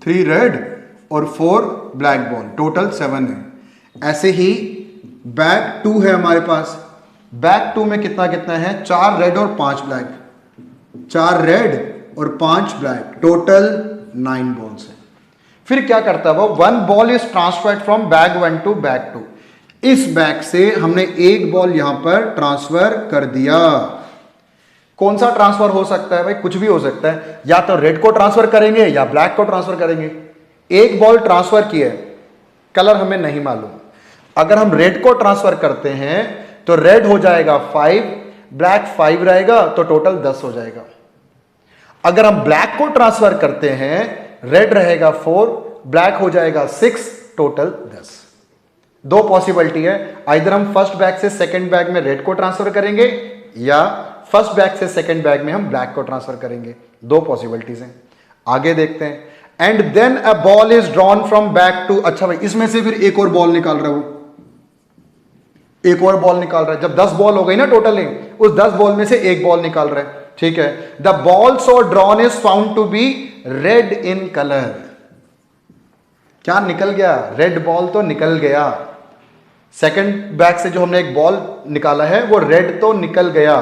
3 रेड और 4 ब्लैक बॉल, टोटल 7 है। ऐसे ही बैग 2 है हमारे पास। बैग 2 में कितना कितना है? 4 रेड और 5 ब्लैक। 4 रेड और 5 ब्लैक, टोटल 9 बॉल्स है। फिर क्या करता है वो? 1 ball is transferred from bag 1 to bag 2। इस बैग से हमने एक बॉल यहां पर ट्रांसफर कर दिया। कौन सा ट्रांसफर हो सकता है भाई? कुछ भी हो सकता है। या तो रेड को ट्रांसफर करेंगे या ब्लैक को ट्रांसफर करेंगे। एक बॉल ट्रांसफर किया, कलर हमें नहीं मालूम। अगर हम रेड को ट्रांसफर करते हैं तो रेड हो जाएगा 5, ब्लैक 5 रहेगा, तो टोटल 10 हो जाएगा। अगर हम ब्लैक को ट्रांसफर करते हैं, रेड रहेगा 4, ब्लैक हो जाएगा 6, टोटल 10। 2 पॉसिबिलिटी है। आइदर हम फर्स्ट बैग से सेकंड बैग में रेड को ट्रांसफर करेंगे या फर्स्ट बैग से सेकंड बैग में हम ब्लैक को ट्रांसफर करेंगे। 2 पॉसिबिलिटीज हैं। आगे देखते हैं। And then a ball is drawn from bag 2। अच्छा भाई, इसमें से फिर एक और बॉल निकाल रहा है वो। एक और बॉल निकाल रहा है। जब 10 बॉल हो गई ना टोटल, उस 10 बॉल में से एक बॉल निकाल रहा है। ठीक है। The ball so drawn is found to be red in colour. क्या निकल गया? रेड बॉल तो निकल गया। सेकंड बैग से जो हमने एक बॉल निकाला है वो रेड तो निकल गया।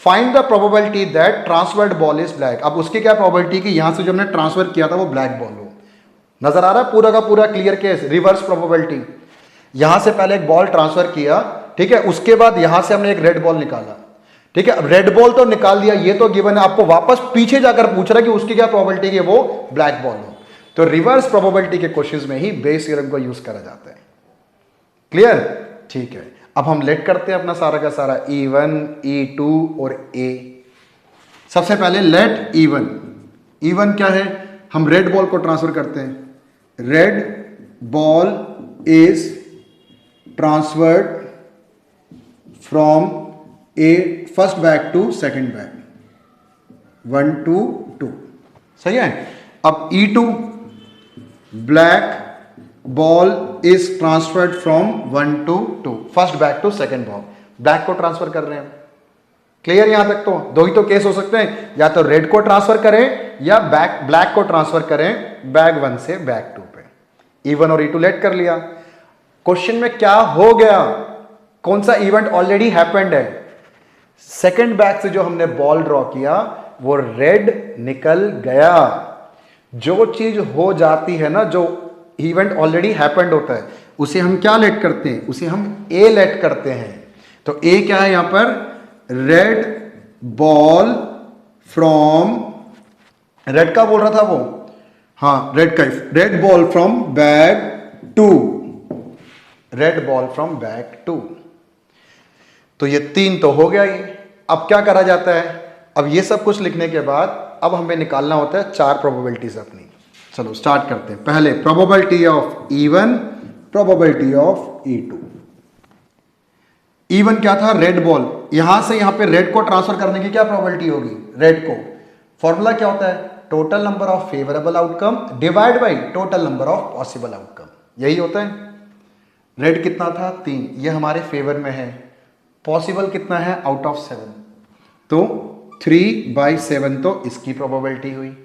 Find the probability that transferred ball is black. अब उसकी क्या प्रोबेबिलिटी कि यहां से जो हमने ट्रांसफर किया था वो ब्लैक बॉल हो। नजर आ रहा है पूरा का पूरा क्लियर केस, रिवर्स प्रोबेबिलिटी। यहां से पहले एक बॉल ट्रांसफर किया, ठीक है, उसके बाद यहां से हमने एक रेड बॉल निकाला। ठीक है, अब रेड बॉल तो निकाल दिया, ये तो गिवन है। आपको वापस पीछे जाकर पूछ रहा है कि उसकी क्या प्रोबेबिलिटी कि वो ब्लैक बॉल हो। तो रिवर्स प्रोबेबिलिटी के क्वेश्चंस में ही बेस थ्योरम को यूज करा जाता है। क्लियर? ठीक है। अब हम लेट करते हैं अपना सारा का सारा E1, E2 और A। सबसे पहले लेट E1। E1 क्या है? हम रेड बॉल को ट्रांसफर करते हैं। Red ball is transferred from a first bag to second bag 1 to 2। सही है। अब E2, black ball is transferred from 1 to 2, first bag to second ball. Black को ट्रांसफर कर रहे हैं। क्लियर? यहां तक तो 2 ही तो केस हो सकते हैं, या तो रेड को ट्रांसफर करें या ब्लैक को ट्रांसफर करें बैग 1 से बैग 2 पे। E1 और E2 लेट कर लिया। क्वेश्चन में क्या हो गया? कौन सा इवेंट ऑलरेडी हैपेंड है? सेकंड बैग से जो हमने बॉल ड्रॉ किया वो रेड निकल गया। जो चीज हो जाती है ना, जो इवेंट ऑलरेडी हैपेंड होता है, उसे हम क्या लेट करते हैं? उसे हम ए लेट करते हैं। तो ए क्या है यहां पर? रेड बॉल फ्रॉम, रेड का बोल रहा था वो, हाँ रेड का, red ball from bag 2। Red ball from bag 2। तो ये 3 तो हो गया ही। अब क्या करा जाता है? अब ये सब कुछ लिखने के बाद अब हमें निकालना होता है 4 प्रोबेबिलिटीज अपनी। चलो स्टार्ट करते हैं। पहले probability of E1, probability of E2। E1 क्या था? Red ball. यहां से यहां पे रेड को ट्रांसफर करने की क्या प्रोबेबिलिटी होगी? रेड को, फॉर्मूला क्या होता है? Total number of favourable outcome divide by total number of possible outcome. यही होता है। रेड कितना था? 3, ये हमारे फेवर में है। पॉसिबल कितना है? आउट ऑफ 7, तो 3/7 तो इसकी प्रोबेबिलिटी हुई।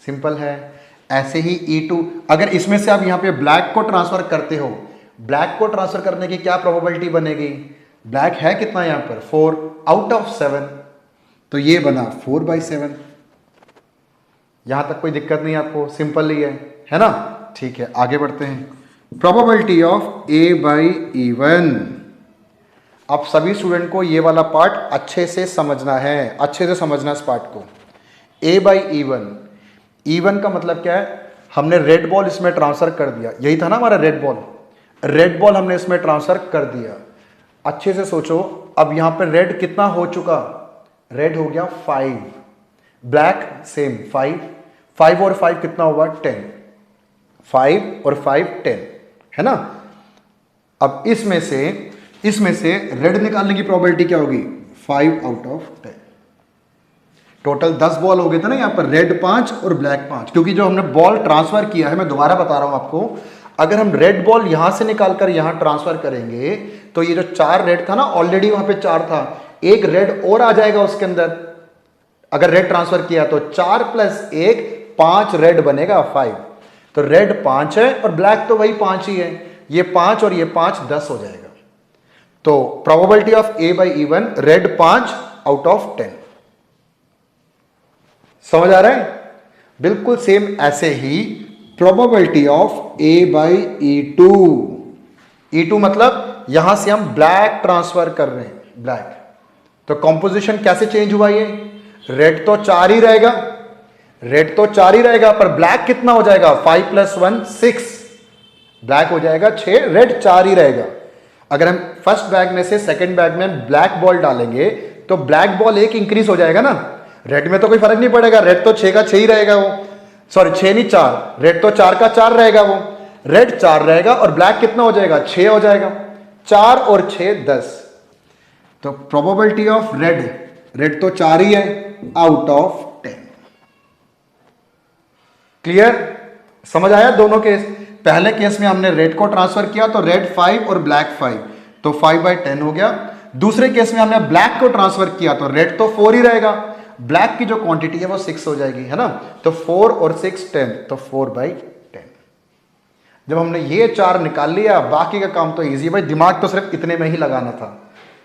सिंपल है। ऐसे ही E2, अगर इसमें से आप यहां पे ब्लैक को ट्रांसफर करते हो, ब्लैक को ट्रांसफर करने की क्या प्रोबेबिलिटी बनेगी? ब्लैक है कितना यहां पर? 4 आउट ऑफ 7, तो ये बना 4/7। यहां तक कोई दिक्कत नहीं आपको? सिंपल ही है ना? ठीक है, आगे बढ़ते हैं। Probability of A/E1। अब सभी स्टूडेंट को ये वाला पार्ट अच्छे से समझना है, अच्छे से समझना इस पार्ट को। A/E1, E1 का मतलब क्या है? हमने रेड बॉल इसमें ट्रांसफर कर दिया, यही था ना हमारा रेड बॉल। रेड बॉल हमने इसमें ट्रांसफर कर दिया। अच्छे से सोचो, अब यहां पे रेड कितना हो चुका? रेड हो गया 5। ब्लैक सेम 5, 5 और 5 कितना हुआ 10, 5 और 5 10 है ना। अब इसमें से रेड निकालने की प्रोबेबिलिटी क्या होगी 5 आउट ऑफ 10। टोटल 10 बॉल हो गए थे ना यहां पर, रेड 5 और ब्लैक 5, क्योंकि जो हमने बॉल ट्रांसफर किया है, मैं दोबारा बता रहा हूं आपको, अगर हम रेड बॉल यहां से निकालकर यहां ट्रांसफर करेंगे तो ये जो 4 रेड था ना, ऑलरेडी वहां पे 4 था, एक रेड और आ जाएगा उसके अंदर। अगर रेड ट्रांसफर किया तो 4 + 1 5 रेड बनेगा 5, तो रेड 5 है और ब्लैक तो वही 5 ही है, ये 5 और ये 5 10 हो जाएगा। तो probability of A/E1 red 5 out of 10। समझ आ रहा है? बिल्कुल सेम ऐसे ही प्रोबेबिलिटी ऑफ A/E2, E2 मतलब यहां से हम ब्लैक ट्रांसफर कर रहे हैं, ब्लैक, तो कंपोजिशन कैसे चेंज हुआ, ये रेड तो 4 ही रहेगा, रेड तो 4 ही रहेगा, पर ब्लैक कितना हो जाएगा 5 + 1 6, ब्लैक हो जाएगा 6, रेड 4 ही रहेगा। अगर हम फर्स्ट बैग में से सेकंड बैग में ब्लैक बॉल डालेंगे तो ब्लैक बॉल एक इंक्रीज हो जाएगा ना, रेड में तो कोई फर्क नहीं पड़ेगा, रेड तो 6 का 6 ही रहेगा वो, सॉरी 6 नहीं 4, रेड तो 4 का 4 रहेगा वो, रेड 4 रहेगा और ब्लैक कितना हो जाएगा 6 हो जाएगा, 4 और 6 10। तो प्रोबेबिलिटी ऑफ रेड तो 4 ही है आउट ऑफ 10। क्लियर? समझ आया दोनों केस? पहले केस में हमने रेड को ट्रांसफर किया तो रेड 5 और ब्लैक 5, तो 5/10 हो गया। दूसरे केस में हमने ब्लैक को ट्रांसफर किया तो रेड तो 4 ही रहेगा, ब्लैक की जो क्वांटिटी है वो 6 हो जाएगी, है ना, तो 4 और 6 10, तो 4/10। जब हमने ये 4 निकाल लिया, बाकी का काम तो इजी, भाई दिमाग तो सिर्फ इतने में ही लगाना था।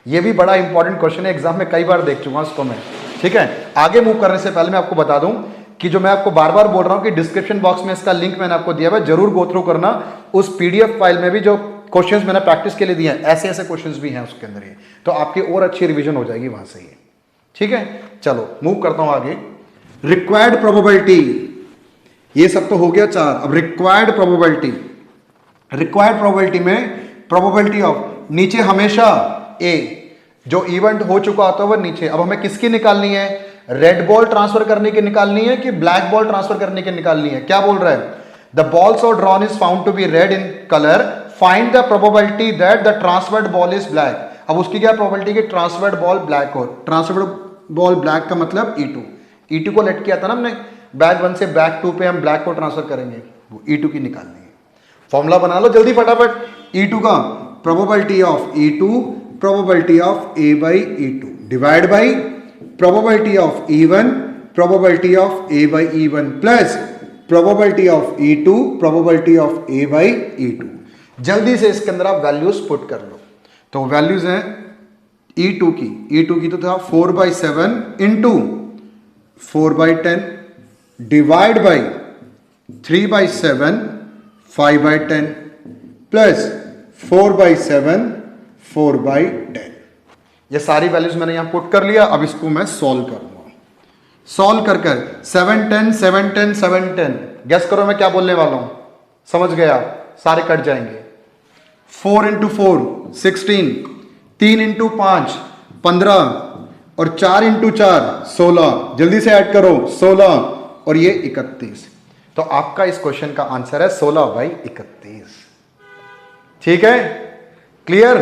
ये भी बड़ा इंपॉर्टेंट क्वेश्चन है, एग्जाम में कई बार देख चुका हूं इसको मैं। ठीक है, आगे मूव करने से पहले मैं आपको बता दूं कि जो मैं आपको बार बार बोल रहा हूं कि डिस्क्रिप्शन बॉक्स में इसका लिंक मैंने आपको दिया हुआ है, जरूर गो थ्रू करना। उस पीडीएफ फाइल में भी जो क्वेश्चंस मैंने प्रैक्टिस के लिए दिए हैं, ऐसे ऐसे क्वेश्चंस भी हैं उसके अंदर, ये तो आपकी और अच्छी रिवीजन हो जाएगी वहां से ये। ठीक है, चलो मूव करता हूं आगे। रिक्वायर्ड प्रोबेबिलिटी, ये सब तो हो गया 4। अब रिक्वायर्ड प्रोबेबिलिटी में प्रोबेबिलिटी ऑफ, नीचे हमेशा ए, जो इवेंट हो चुका होता है वो नीचे। अब हमें किसकी निकालनी है, रेड बॉल ट्रांसफर करने की निकालनी है कि ब्लैक बॉल ट्रांसफर करने की निकालनी है? क्या बोल रहा है, द बॉल्स और drawn is found to be red in colour, find the probability that the transferred ball is black. अब उसकी क्या प्रोबेबिलिटी कि ट्रांसफर्ड बॉल ब्लैक हो, ट्रांसफर्ड बॉल ब्लैक का मतलब E2 को लेट किया था ना हमने, बैग 1 से बैग 2 पे हम ब्लैक को ट्रांसफर करेंगे, वो E2 की निकालनी है। फॉर्मूला बना लो जल्दी फटाफट, E2 का probability of E2 probability of A/E2 divide by probability of E1 probability of A/E1 plus probability of E2 probability of A/E2। जल्दी से इसके अंदर आप वैल्यूज पुट कर लो। तो वैल्यूज हैं E2 की तो था 4/7 इंटू 4/10 डिवाइड बाई 3/7 5/10 प्लस 4/7 4/10। ये सारी वैल्यूज मैंने यहां पुट कर लिया। अब इसको मैं सॉल्व करूंगा, सॉल्व कर 7 10 7 10 7 10, गेस करो मैं क्या बोलने वाला हूं, समझ गया, सारे कट जाएंगे। 4 × 4 16, 3 × 5 15 और 4 × 4 16, जल्दी से ऐड करो 16 और ये 31। तो आपका इस क्वेश्चन का आंसर है 16/31। ठीक है, क्लियर?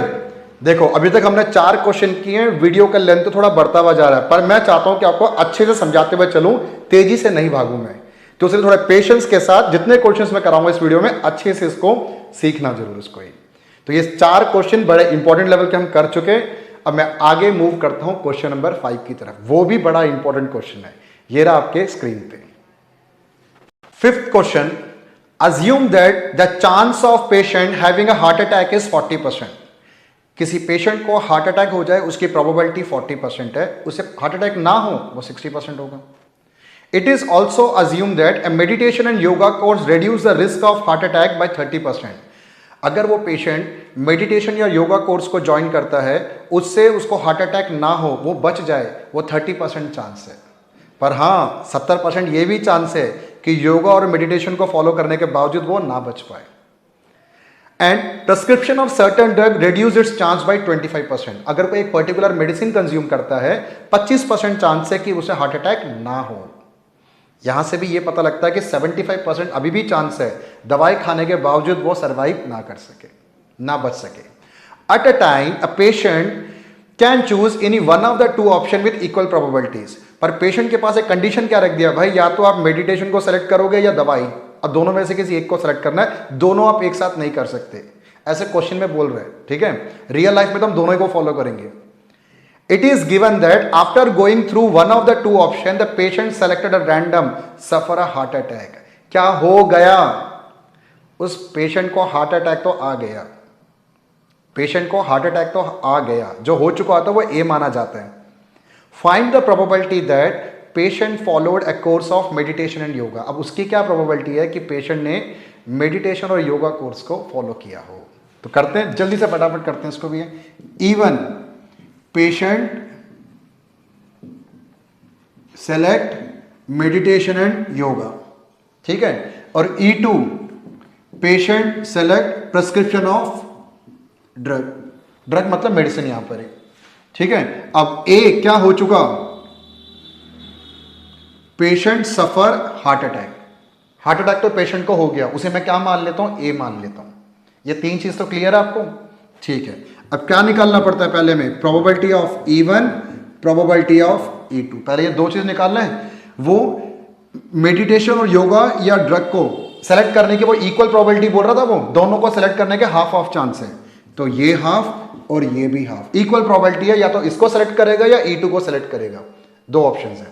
देखो अभी तक हमने 4 क्वेश्चन किए हैं, वीडियो का लेंथ तो थोड़ा बढ़ता हुआ जा रहा है, पर मैं चाहता हूं कि आपको अच्छे से समझाते हुए चलूं, तेजी से नहीं भागूं मैं, तो इसलिए थोड़ा पेशेंस के साथ जितने क्वेश्चंस मैं कराऊंगा इस वीडियो में, अच्छे से इसको सीखना जरूर इसको ही। तो ये 4 क्वेश्चन बड़े इंपॉर्टेंट लेवल के हम कर चुके। अब मैं आगे मूव करता हूं क्वेश्चन नंबर 5 की तरफ, वो भी बड़ा इंपॉर्टेंट क्वेश्चन है, ये रहा आपके स्क्रीन पे। 5th question, assume that the chance of patient having a heart attack is 40%। किसी पेशेंट को हार्ट अटैक हो जाए, उसकी प्रोबेबिलिटी 40% है, उसे हार्ट अटैक ना हो वो 60% होगा। It is also assume that A meditation and yoga course reduce the risk of heart attack by 30%। अगर वो पेशेंट मेडिटेशन या योगा कोर्स को ज्वाइन करता है, उससे उसको हार्ट अटैक ना हो, वो बच जाए, वो 30% चांस है। पर हाँ 70% ये भी चांस है कि योगा और मेडिटेशन को फॉलो करने के बावजूद वो ना बच पाए। And prescription of certain drug reduce it's chance by 25%। अगर कोई एक पर्टिकुलर मेडिसिन कंज्यूम करता है 25% चांस है कि उसे हार्ट अटैक ना हो। यहां से भी ये पता लगता है कि 75% अभी भी चांस है दवाई खाने के बावजूद वो सर्वाइव ना कर सके, ना बच सके। At a time a patient can choose any one of the two option with equal probabilities. पर पेशेंट के पास एक कंडीशन क्या रख दिया भाई, या तो आप मेडिटेशन को सेलेक्ट करोगे या दवाई, अब दोनों में से किसी एक को सेलेक्ट करना है, दोनों आप एक साथ नहीं कर सकते। ऐसे क्वेश्चन में बोल रहे हैं, ठीक है। रियल लाइफ में तो हम दोनों को फॉलो करेंगे। It is given that after going through one of the two option the patient selected a random suffer a heart attack. क्या हो गया, उस पेशेंट को हार्ट अटैक तो आ गया, पेशेंट को हार्ट अटैक तो आ गया, जो हो चुका था वो ए माना जाता है। Find the probability that patient followed a course of meditation and yoga. अब उसकी क्या प्रोबेबिलिटी है कि पेशेंट ने मेडिटेशन और योगा कोर्स को फॉलो किया हो। तो करते हैं, जल्दी से फटाफट करते हैं इसको भी। Even patient select meditation and yoga, ठीक है। और E2 patient select prescription of drug, drug मतलब मेडिसिन यहां पर है, ठीक है। अब ए क्या हो चुका, पेशेंट सफर हार्ट अटैक। हार्ट अटैक तो पेशेंट को हो गया, उसे मैं क्या मान लेता हूं, ए मान लेता हूं। ये तीन चीज तो क्लियर है आपको, ठीक है। अब क्या निकालना पड़ता है पहले में, probability of E1 probability of E2। पहले ये दो चीज निकालना है, वो मेडिटेशन और योगा या ड्रग को सेलेक्ट करने की वो इक्वल प्रोबेबिलिटी बोल रहा था, वो दोनों को सेलेक्ट करने के हाफ ऑफ चांस है। तो ये हाफ और ये भी हाफ, इक्वल प्रोबेबिलिटी है, या तो इसको सेलेक्ट करेगा या E2 को सेलेक्ट करेगा, दो ऑप्शंस है।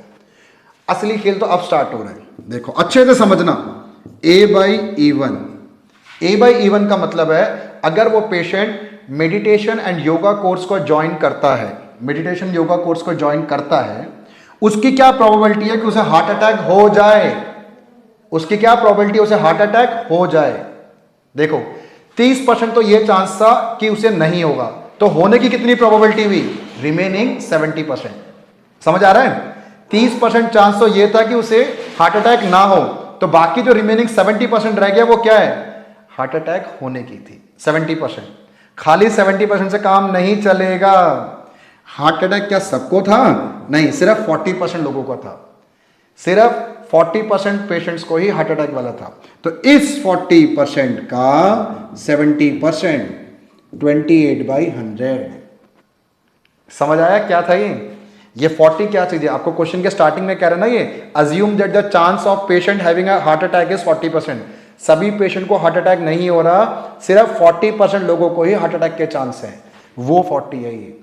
असली खेल तो अब स्टार्ट हो रहा है, देखो अच्छे से समझना। A/E1, A/E1 का मतलब है अगर वो patient meditation and yoga course को ज्वाइन करता है, मेडिटेशन योगा कोर्स को ज्वाइन करता है, उसकी क्या प्रोबेबिलिटी है कि उसे हार्ट अटैक हो जाए, उसकी क्या प्रोबेबिलिटी है उसे हार्ट अटैक हो जाए। देखो 30% तो ये चांस था कि उसे नहीं होगा, तो होने की कितनी प्रोबेबिलिटी हुई, रिमेनिंग 70%। समझ आ रहा है, 30% चांस तो ये था कि उसे हार्ट अटैक ना हो, तो बाकी जो रिमेनिंग 70% रह गया वो क्या है, हार्ट अटैक होने की थी 70%। खाली 70% से काम नहीं चलेगा। हार्ट अटैक क्या सबको था, नहीं, सिर्फ 40% लोगों को था, सिर्फ 40% पेशेंट्स को ही हार्ट अटैक वाला था। तो इस 40% का 70% 28/100। समझ आया क्या था ये 40 क्या चीज है, आपको क्वेश्चन के स्टार्टिंग में कह रहे ना, ये assume that the chance of patient having a heart attack is 40%। सभी पेशेंट को हार्ट अटैक नहीं हो रहा, सिर्फ 40% लोगों को ही हार्ट अटैक के चांस है, वो 40 है ये।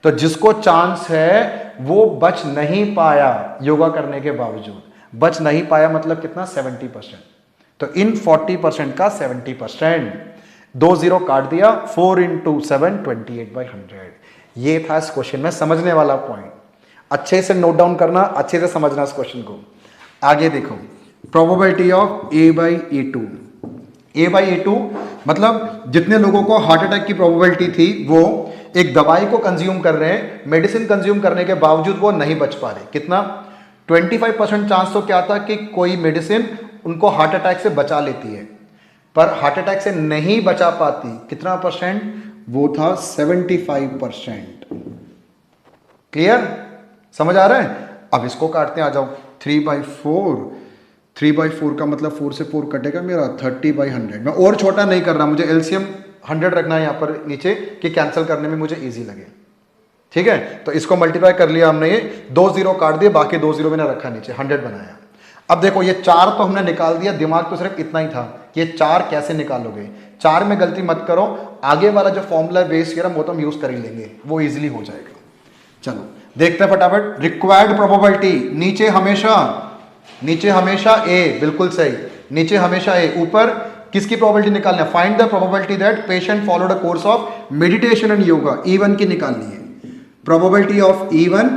तो जिसको चांस है वो बच नहीं पाया, योगा करने के बावजूद बच नहीं पाया, मतलब कितना, 70%। तो इन 40% का 70%, 2 0 काट दिया, 4 × 7 28/100। ये था इस क्वेश्चन में समझने वाला पॉइंट। अच्छे से नोट डाउन करना, अच्छे से समझना इस क्वेश्चन को। आगे देखो, प्रोबेबिलिटी ऑफ A/E2। A/E2 मतलब जितने लोगों को हार्ट अटैक की प्रोबेबिलिटी थी वो एक दवाई को कंज्यूम कर रहे हैं, मेडिसिन कंज्यूम करने के बावजूद वो नहीं बच पा रहे। कितना, 25% चांस तो क्या था कि कोई मेडिसिन उनको हार्ट अटैक से बचा लेती है, पर हार्ट अटैक से नहीं बचा पाती। कितना परसेंट, वो था 75%। क्लियर, समझ आ रहा है। अब इसको काटते हैं, आ जाओ। 3/4, 3/4 का मतलब 4 से 4 कटेगा मेरा, 30/100। मैं और छोटा नहीं कर रहा, मुझे एलसीएम 100 रखना है यहाँ पर नीचे कि कैंसिल करने में मुझे इजी लगे, ठीक है। तो इसको मल्टीप्लाई कर लिया हमने, ये 2 0 काट दिए, बाकी 2 0 मैंने रखा नीचे, 100 बनाया। अब देखो ये 4 तो हमने निकाल दिया, दिमाग तो सिर्फ इतना ही था कि ये 4 कैसे निकालोगे। 4 में गलती मत करो, आगे वाला जो फॉर्मूला बेस थ्योरम वो तो हम यूज कर ही लेंगे, वो इजीली हो जाएगा। चलो देखते हैं फटाफट। रिक्वायर्ड प्रोबेबिलिटी, नीचे हमेशा ए, बिल्कुल सही, नीचे हमेशा ए। ऊपर किसकी प्रोबेबिलिटी निकालनी है, find the probability that patient followed a course of meditation and yoga. E1 की निकालनी है, probability of E1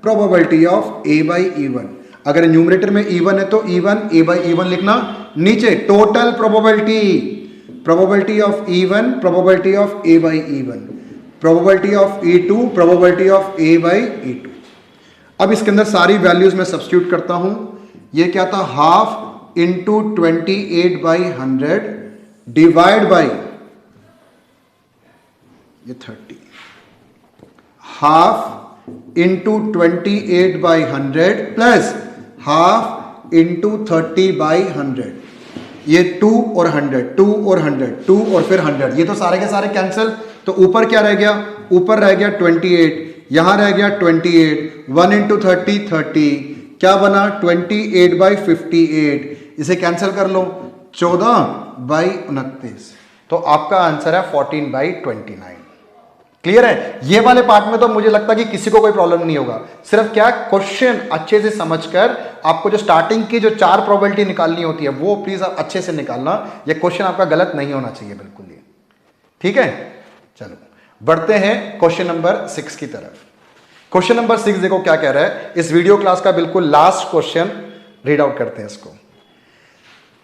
probability of A/E1। अगर न्यूमरेटर में E1 है तो E1 A/E1 लिखना, नीचे total probability of E1 probability of A/E1, probability of E2 probability of A/E2। अब इसके अंदर सारी वैल्यूज में सब्स्टिट्यूट करता हूं। ये क्या था, हाफ × 28/100 डिवाइड बाई ये 30 half into 28/100 plus half into 30/100, ये 2 और 100, 2 और 100, 2 और फिर 100, ये तो सारे के सारे कैंसिल। तो ऊपर क्या रह गया, ऊपर रह गया 28, यहां रह गया 28, 1 इंटू 30 30, क्या बना 28/58, इसे कैंसिल कर लो 14/29, तो आपका आंसर है 14/29। क्लियर है? ये वाले पार्ट में तो मुझे लगता है कि किसी को कोई प्रॉब्लम नहीं होगा। सिर्फ क्या क्वेश्चन अच्छे से समझकर आपको जो स्टार्टिंग की जो 4 प्रोबेबिलिटी निकालनी होती है वो प्लीज आप अच्छे से निकालना। ये क्वेश्चन आपका गलत नहीं होना चाहिए बिल्कुल ही। ठीक है, चलो बढ़ते हैं क्वेश्चन नंबर 6 की तरफ। क्वेश्चन नंबर 6 देखो क्या कह रहा है। इस वीडियो क्लास का बिल्कुल लास्ट क्वेश्चन रीड आउट करते हैं, इसको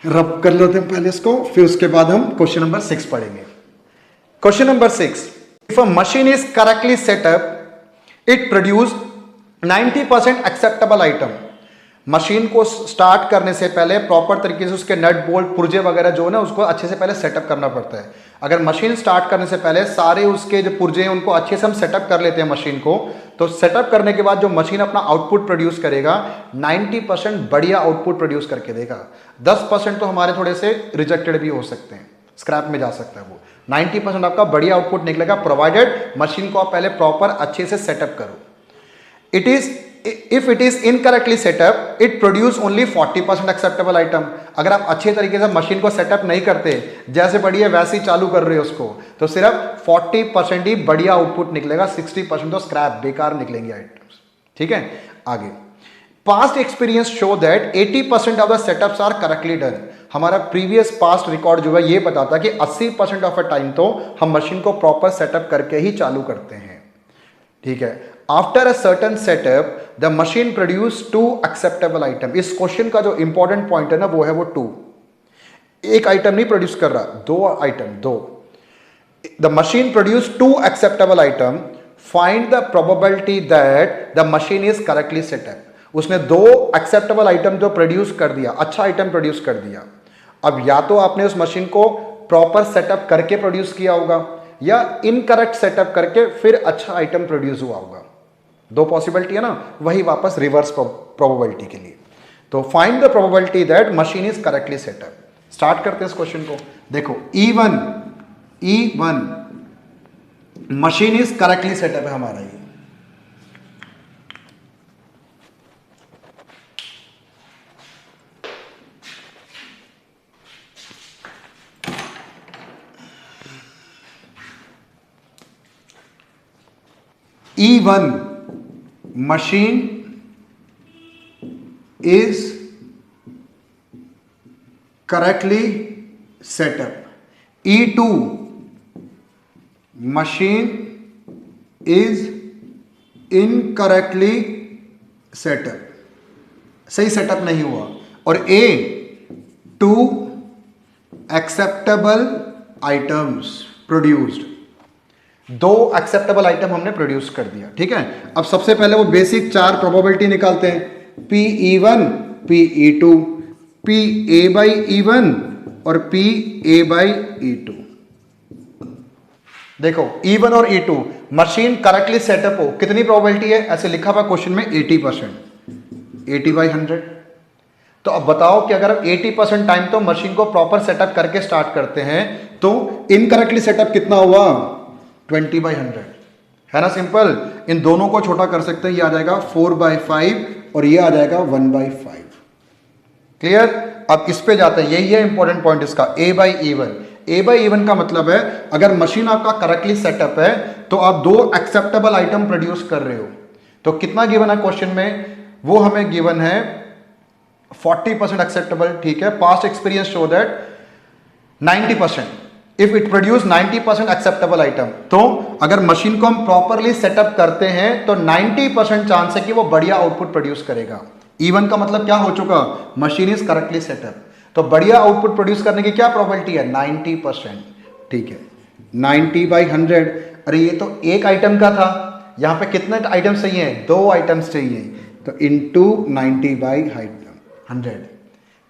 रब कर लेते हैं पहले इसको, फिर उसके बाद हम क्वेश्चन नंबर 6 पढ़ेंगे। Question number 6, if a machine is correctly set up, it produce 90% acceptable item। Machine को स्टार्ट करने से पहले प्रॉपर तरीके से उसके नट बोल्ट पुर्जे वगैरह जो है ना उसको अच्छे से पहले सेटअप करना पड़ता है। अगर मशीन स्टार्ट करने से पहले सारे उसके जो पुर्जे हैं उनको अच्छे से हम सेटअप कर लेते हैं मशीन को, तो सेटअप करने के बाद जो मशीन अपना आउटपुट प्रोड्यूस करेगा 90% बढ़िया आउटपुट प्रोड्यूस करके देगा। 10% तो हमारे थोड़े से रिजेक्टेड भी हो सकते हैं, स्क्रैप में जा सकता है वो। 90% आपका बढ़िया आउटपुट निकलेगा प्रोवाइडेड मशीन को आप पहले प्रॉपर अच्छे से सेटअप करो। It is if it is incorrectly setup it produce only 40% acceptable item. अगर आप अच्छे तरीके से मशीन को सेटअप नहीं करते, जैसे बढ़िया वैसे ही चालू कर रहे हो उसको, तो सिर्फ 40% ही बढ़िया आउटपुट निकलेगा, 60% तो स्क्रैप बेकार निकलेंगे आइटम्स। ठीक है, आगे past experience shows that 80% of the setups are correctly done. हमारा प्रीवियस पास्ट रिकॉर्ड जो है ये बताता है कि 80% ऑफ अ टाइम तो हम मशीन को प्रॉपर सेटअप करके ही चालू करते हैं। ठीक है, after a certain setup the machine produce 2 acceptable item. इस क्वेश्चन का जो इंपॉर्टेंट पॉइंट है ना वो है वो 2, एक आइटम नहीं प्रोड्यूस कर रहा, 2 item, 2। The machine produce 2 acceptable item, find the probability that the machine is correctly setup. उसने 2 एक्सेप्टेबल आइटम जो प्रोड्यूस कर दिया, अच्छा आइटम प्रोड्यूस कर दिया। अब या तो आपने उस मशीन को प्रॉपर सेटअप करके प्रोड्यूस किया होगा या इनकरेक्ट सेटअप करके फिर अच्छा आइटम प्रोड्यूस हुआ होगा। 2 पॉसिबिलिटी है ना, वही वापस रिवर्स प्रोबेबिलिटी के लिए। तो find the probability that machine is correctly setup. Start करते हैं इस क्वेश्चन को। देखो E1 machine is correctly setup है हमारा ये। E1 machine is correctly set up. E2 machine is incorrectly set up, सही सेटअप नहीं हुआ। और A2 acceptable items produced, 2 acceptable item हमने प्रोड्यूस कर दिया। ठीक है, अब सबसे पहले वो बेसिक 4 प्रोबेबिलिटी निकालते हैं, PE1 PE2 PA/E1 और PA/E2। देखो E1 और E2 मशीन करेक्टली सेटअप हो, कितनी प्रोबेबिलिटी है? ऐसे लिखा हुआ क्वेश्चन में 80%, 80/100। तो अब बताओ कि अगर आप 80% टाइम तो मशीन को प्रॉपर सेटअप करके स्टार्ट करते हैं तो इनकरेक्टली सेटअप कितना हुआ? 20/100 है ना, सिंपल। इन दोनों को छोटा कर सकते हैं, ये आ जाएगा 4/5 और ये आ जाएगा 1/5। क्लियर? अब इस पे जाते हैं, यही है इंपॉर्टेंट पॉइंट इसका, A/E1। A/E1 का मतलब है अगर मशीन आपका करेक्टली सेटअप है तो आप 2 एक्सेप्टेबल आइटम प्रोड्यूस कर रहे हो। तो कितना गिवन है क्वेश्चन में? वो हमें गिवन है 40% एक्सेप्टेबल। ठीक है, past experience shows that 90%, if it produce 90% acceptable item. तो अगर मशीन को हम प्रॉपरली सेटअप करते हैं तो 90% चांस है कि वो बढ़िया आउटपुट प्रोड्यूस करेगा। E1 का मतलब क्या हो चुका? मशीन इज करेक्टली सेटअप, तो बढ़िया आउटपुट प्रोड्यूस करने की क्या प्रोबेबिलिटी है? 90%। ठीक है, 90/100। अरे ये तो एक आइटम का था, यहां पे कितने आइटम्स चाहिए? 2 आइटम्स चाहिए, तो इंटू 90/100।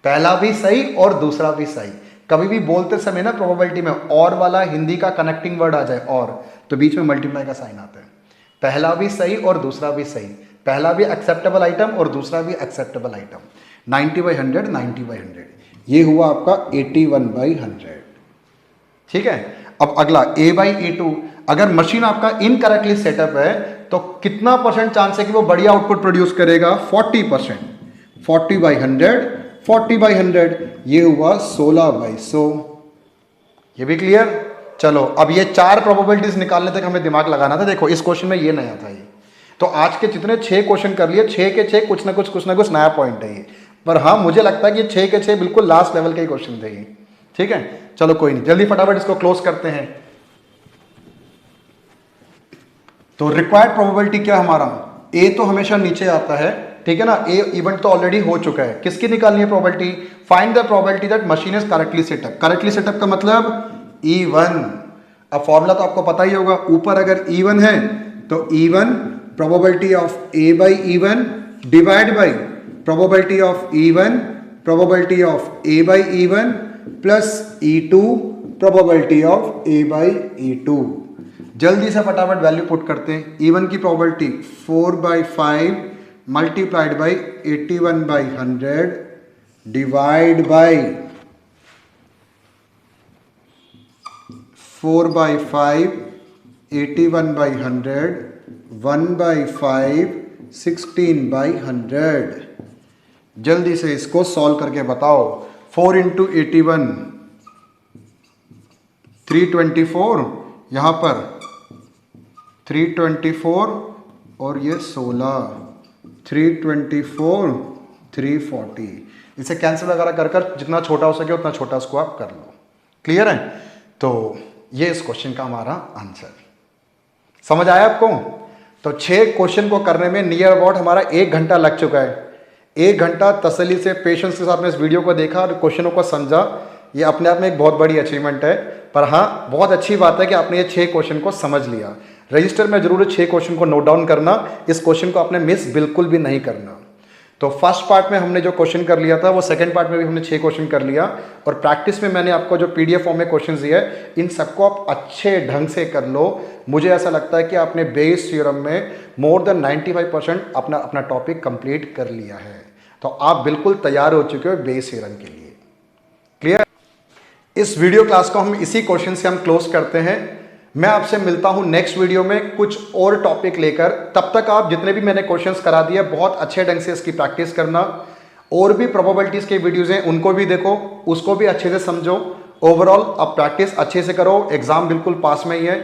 पहला भी सही और दूसरा भी सही। कभी भी बोलते समय ना प्रोबेबिलिटी में और वाला हिंदी का कनेक्टिंग वर्ड आ जाए और, तो बीच में मल्टीप्लाई का साइन आता है। पहला भी सही और दूसरा भी सही, पहला भी एक्सेप्टेबल आइटम और दूसरा भी एक्सेप्टेबल आइटम। 90/100, 90/100, ये हुआ आपका 81/100। ठीक है, अब अगला A/A2, अगर मशीन आपका इनकरेक्टली सेटअप है तो कितना परसेंट चांस है कि वो बढ़िया आउटपुट प्रोड्यूस करेगा? 40%। 40/100, 40/100, ये हुआ 16/100। ये भी क्लियर? चलो अब ये 4 प्रोबेबिलिटीज निकालने तक हमें दिमाग लगाना था। देखो इस क्वेश्चन में ये नया था ये, तो आज के जितने 6 क्वेश्चन कर लिए, 6 के 6 कुछ ना कुछ नया पॉइंट है ये। पर हाँ, मुझे लगता है कि 6 के 6 बिल्कुल लास्ट लेवल के ही क्वेश्चन थे ये। ठीक है, चलो कोई नहीं, जल्दी फटाफट इसको क्लोज करते हैं। तो रिक्वायर्ड प्रोबेबिलिटी क्या हमारा? ए तो हमेशा नीचे आता है, ठीक है ना, ए इवेंट तो ऑलरेडी हो चुका है। किसकी निकालनी है probability? Find the probability that machine is correctly setup. Correctly setup का मतलब E1। अब फॉर्मूला तो आपको पता ही होगा, ऊपर अगर E1 है तो E1 probability of A/E1 divide by probability of E1 probability of A/E1 plus E2 probability of A/E2। जल्दी से फटाफट वैल्यू पुट करते हैं। E1 की probability 4/5 multiplied by 81/100 divide by 4/5 81/100 1/5 16/100। जल्दी से इसको सॉल्व करके बताओ। 4 इंटू 81 324, यहां पर 324 और ये 16, 324 340। इसे कैंसिल वगैरह कर कर जितना छोटा हो सके उतना छोटा इसको आप कर लो। क्लियर है? तो ये इस क्वेश्चन का हमारा आंसर। समझ आया आपको? तो 6 क्वेश्चन को करने में नियर अबाउट हमारा 1 घंटा लग चुका है। 1 घंटा तसल्ली से पेशेंस के साथ में इस वीडियो को देखा और क्वेश्चनों को समझा। ये अपने आप में एक बहुत बड़ी अचीवमेंट है। पर हाँ, बहुत अच्छी बात है कि आपने ये 6 क्वेश्चन को समझ लिया। रजिस्टर में जरूर 6 क्वेश्चन को नोट डाउन करना। इस क्वेश्चन को आपने मिस बिल्कुल भी नहीं करना। तो फर्स्ट पार्ट में हमने जो क्वेश्चन कर लिया था वो सेकंड पार्ट में भी हमने 6 क्वेश्चन कर लिया, और प्रैक्टिस में मैंने आपको जो PDF फॉर्म में क्वेश्चन दिए हैं इन सबको आप अच्छे ढंग से कर लो। मुझे ऐसा लगता है कि आपने बेस थ्योरम में मोर देन 95% अपना टॉपिक कंप्लीट कर लिया है। तो आप बिल्कुल तैयार हो चुके हो बेस थ्योरम के लिए। क्लियर? इस वीडियो क्लास को हम इसी क्वेश्चन से हम क्लोज करते हैं। मैं आपसे मिलता हूं नेक्स्ट वीडियो में कुछ और टॉपिक लेकर। तब तक आप जितने भी मैंने क्वेश्चंस करा दिए बहुत अच्छे ढंग से इसकी प्रैक्टिस करना। और भी प्रोबेबिलिटीज के वीडियोस हैं उनको भी देखो, उसको भी अच्छे से समझो। ओवरऑल आप प्रैक्टिस अच्छे से करो, एग्जाम बिल्कुल पास में ही है।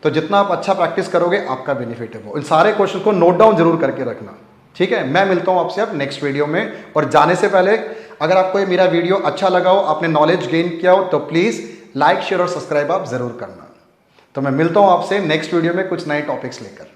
तो जितना आप अच्छा प्रैक्टिस करोगे आपका बेनिफिट है वो। इन सारे क्वेश्चन को नोट डाउन जरूर करके रखना। ठीक है, मैं मिलता हूं आपसे अब नेक्स्ट वीडियो में। और जाने से पहले अगर आपको ये मेरा वीडियो अच्छा लगा हो, आपने नॉलेज गेन किया हो, तो प्लीज लाइक शेयर और सब्सक्राइब आप जरूर करना। तो मैं मिलता हूं आपसे नेक्स्ट वीडियो में कुछ नए टॉपिक्स लेकर।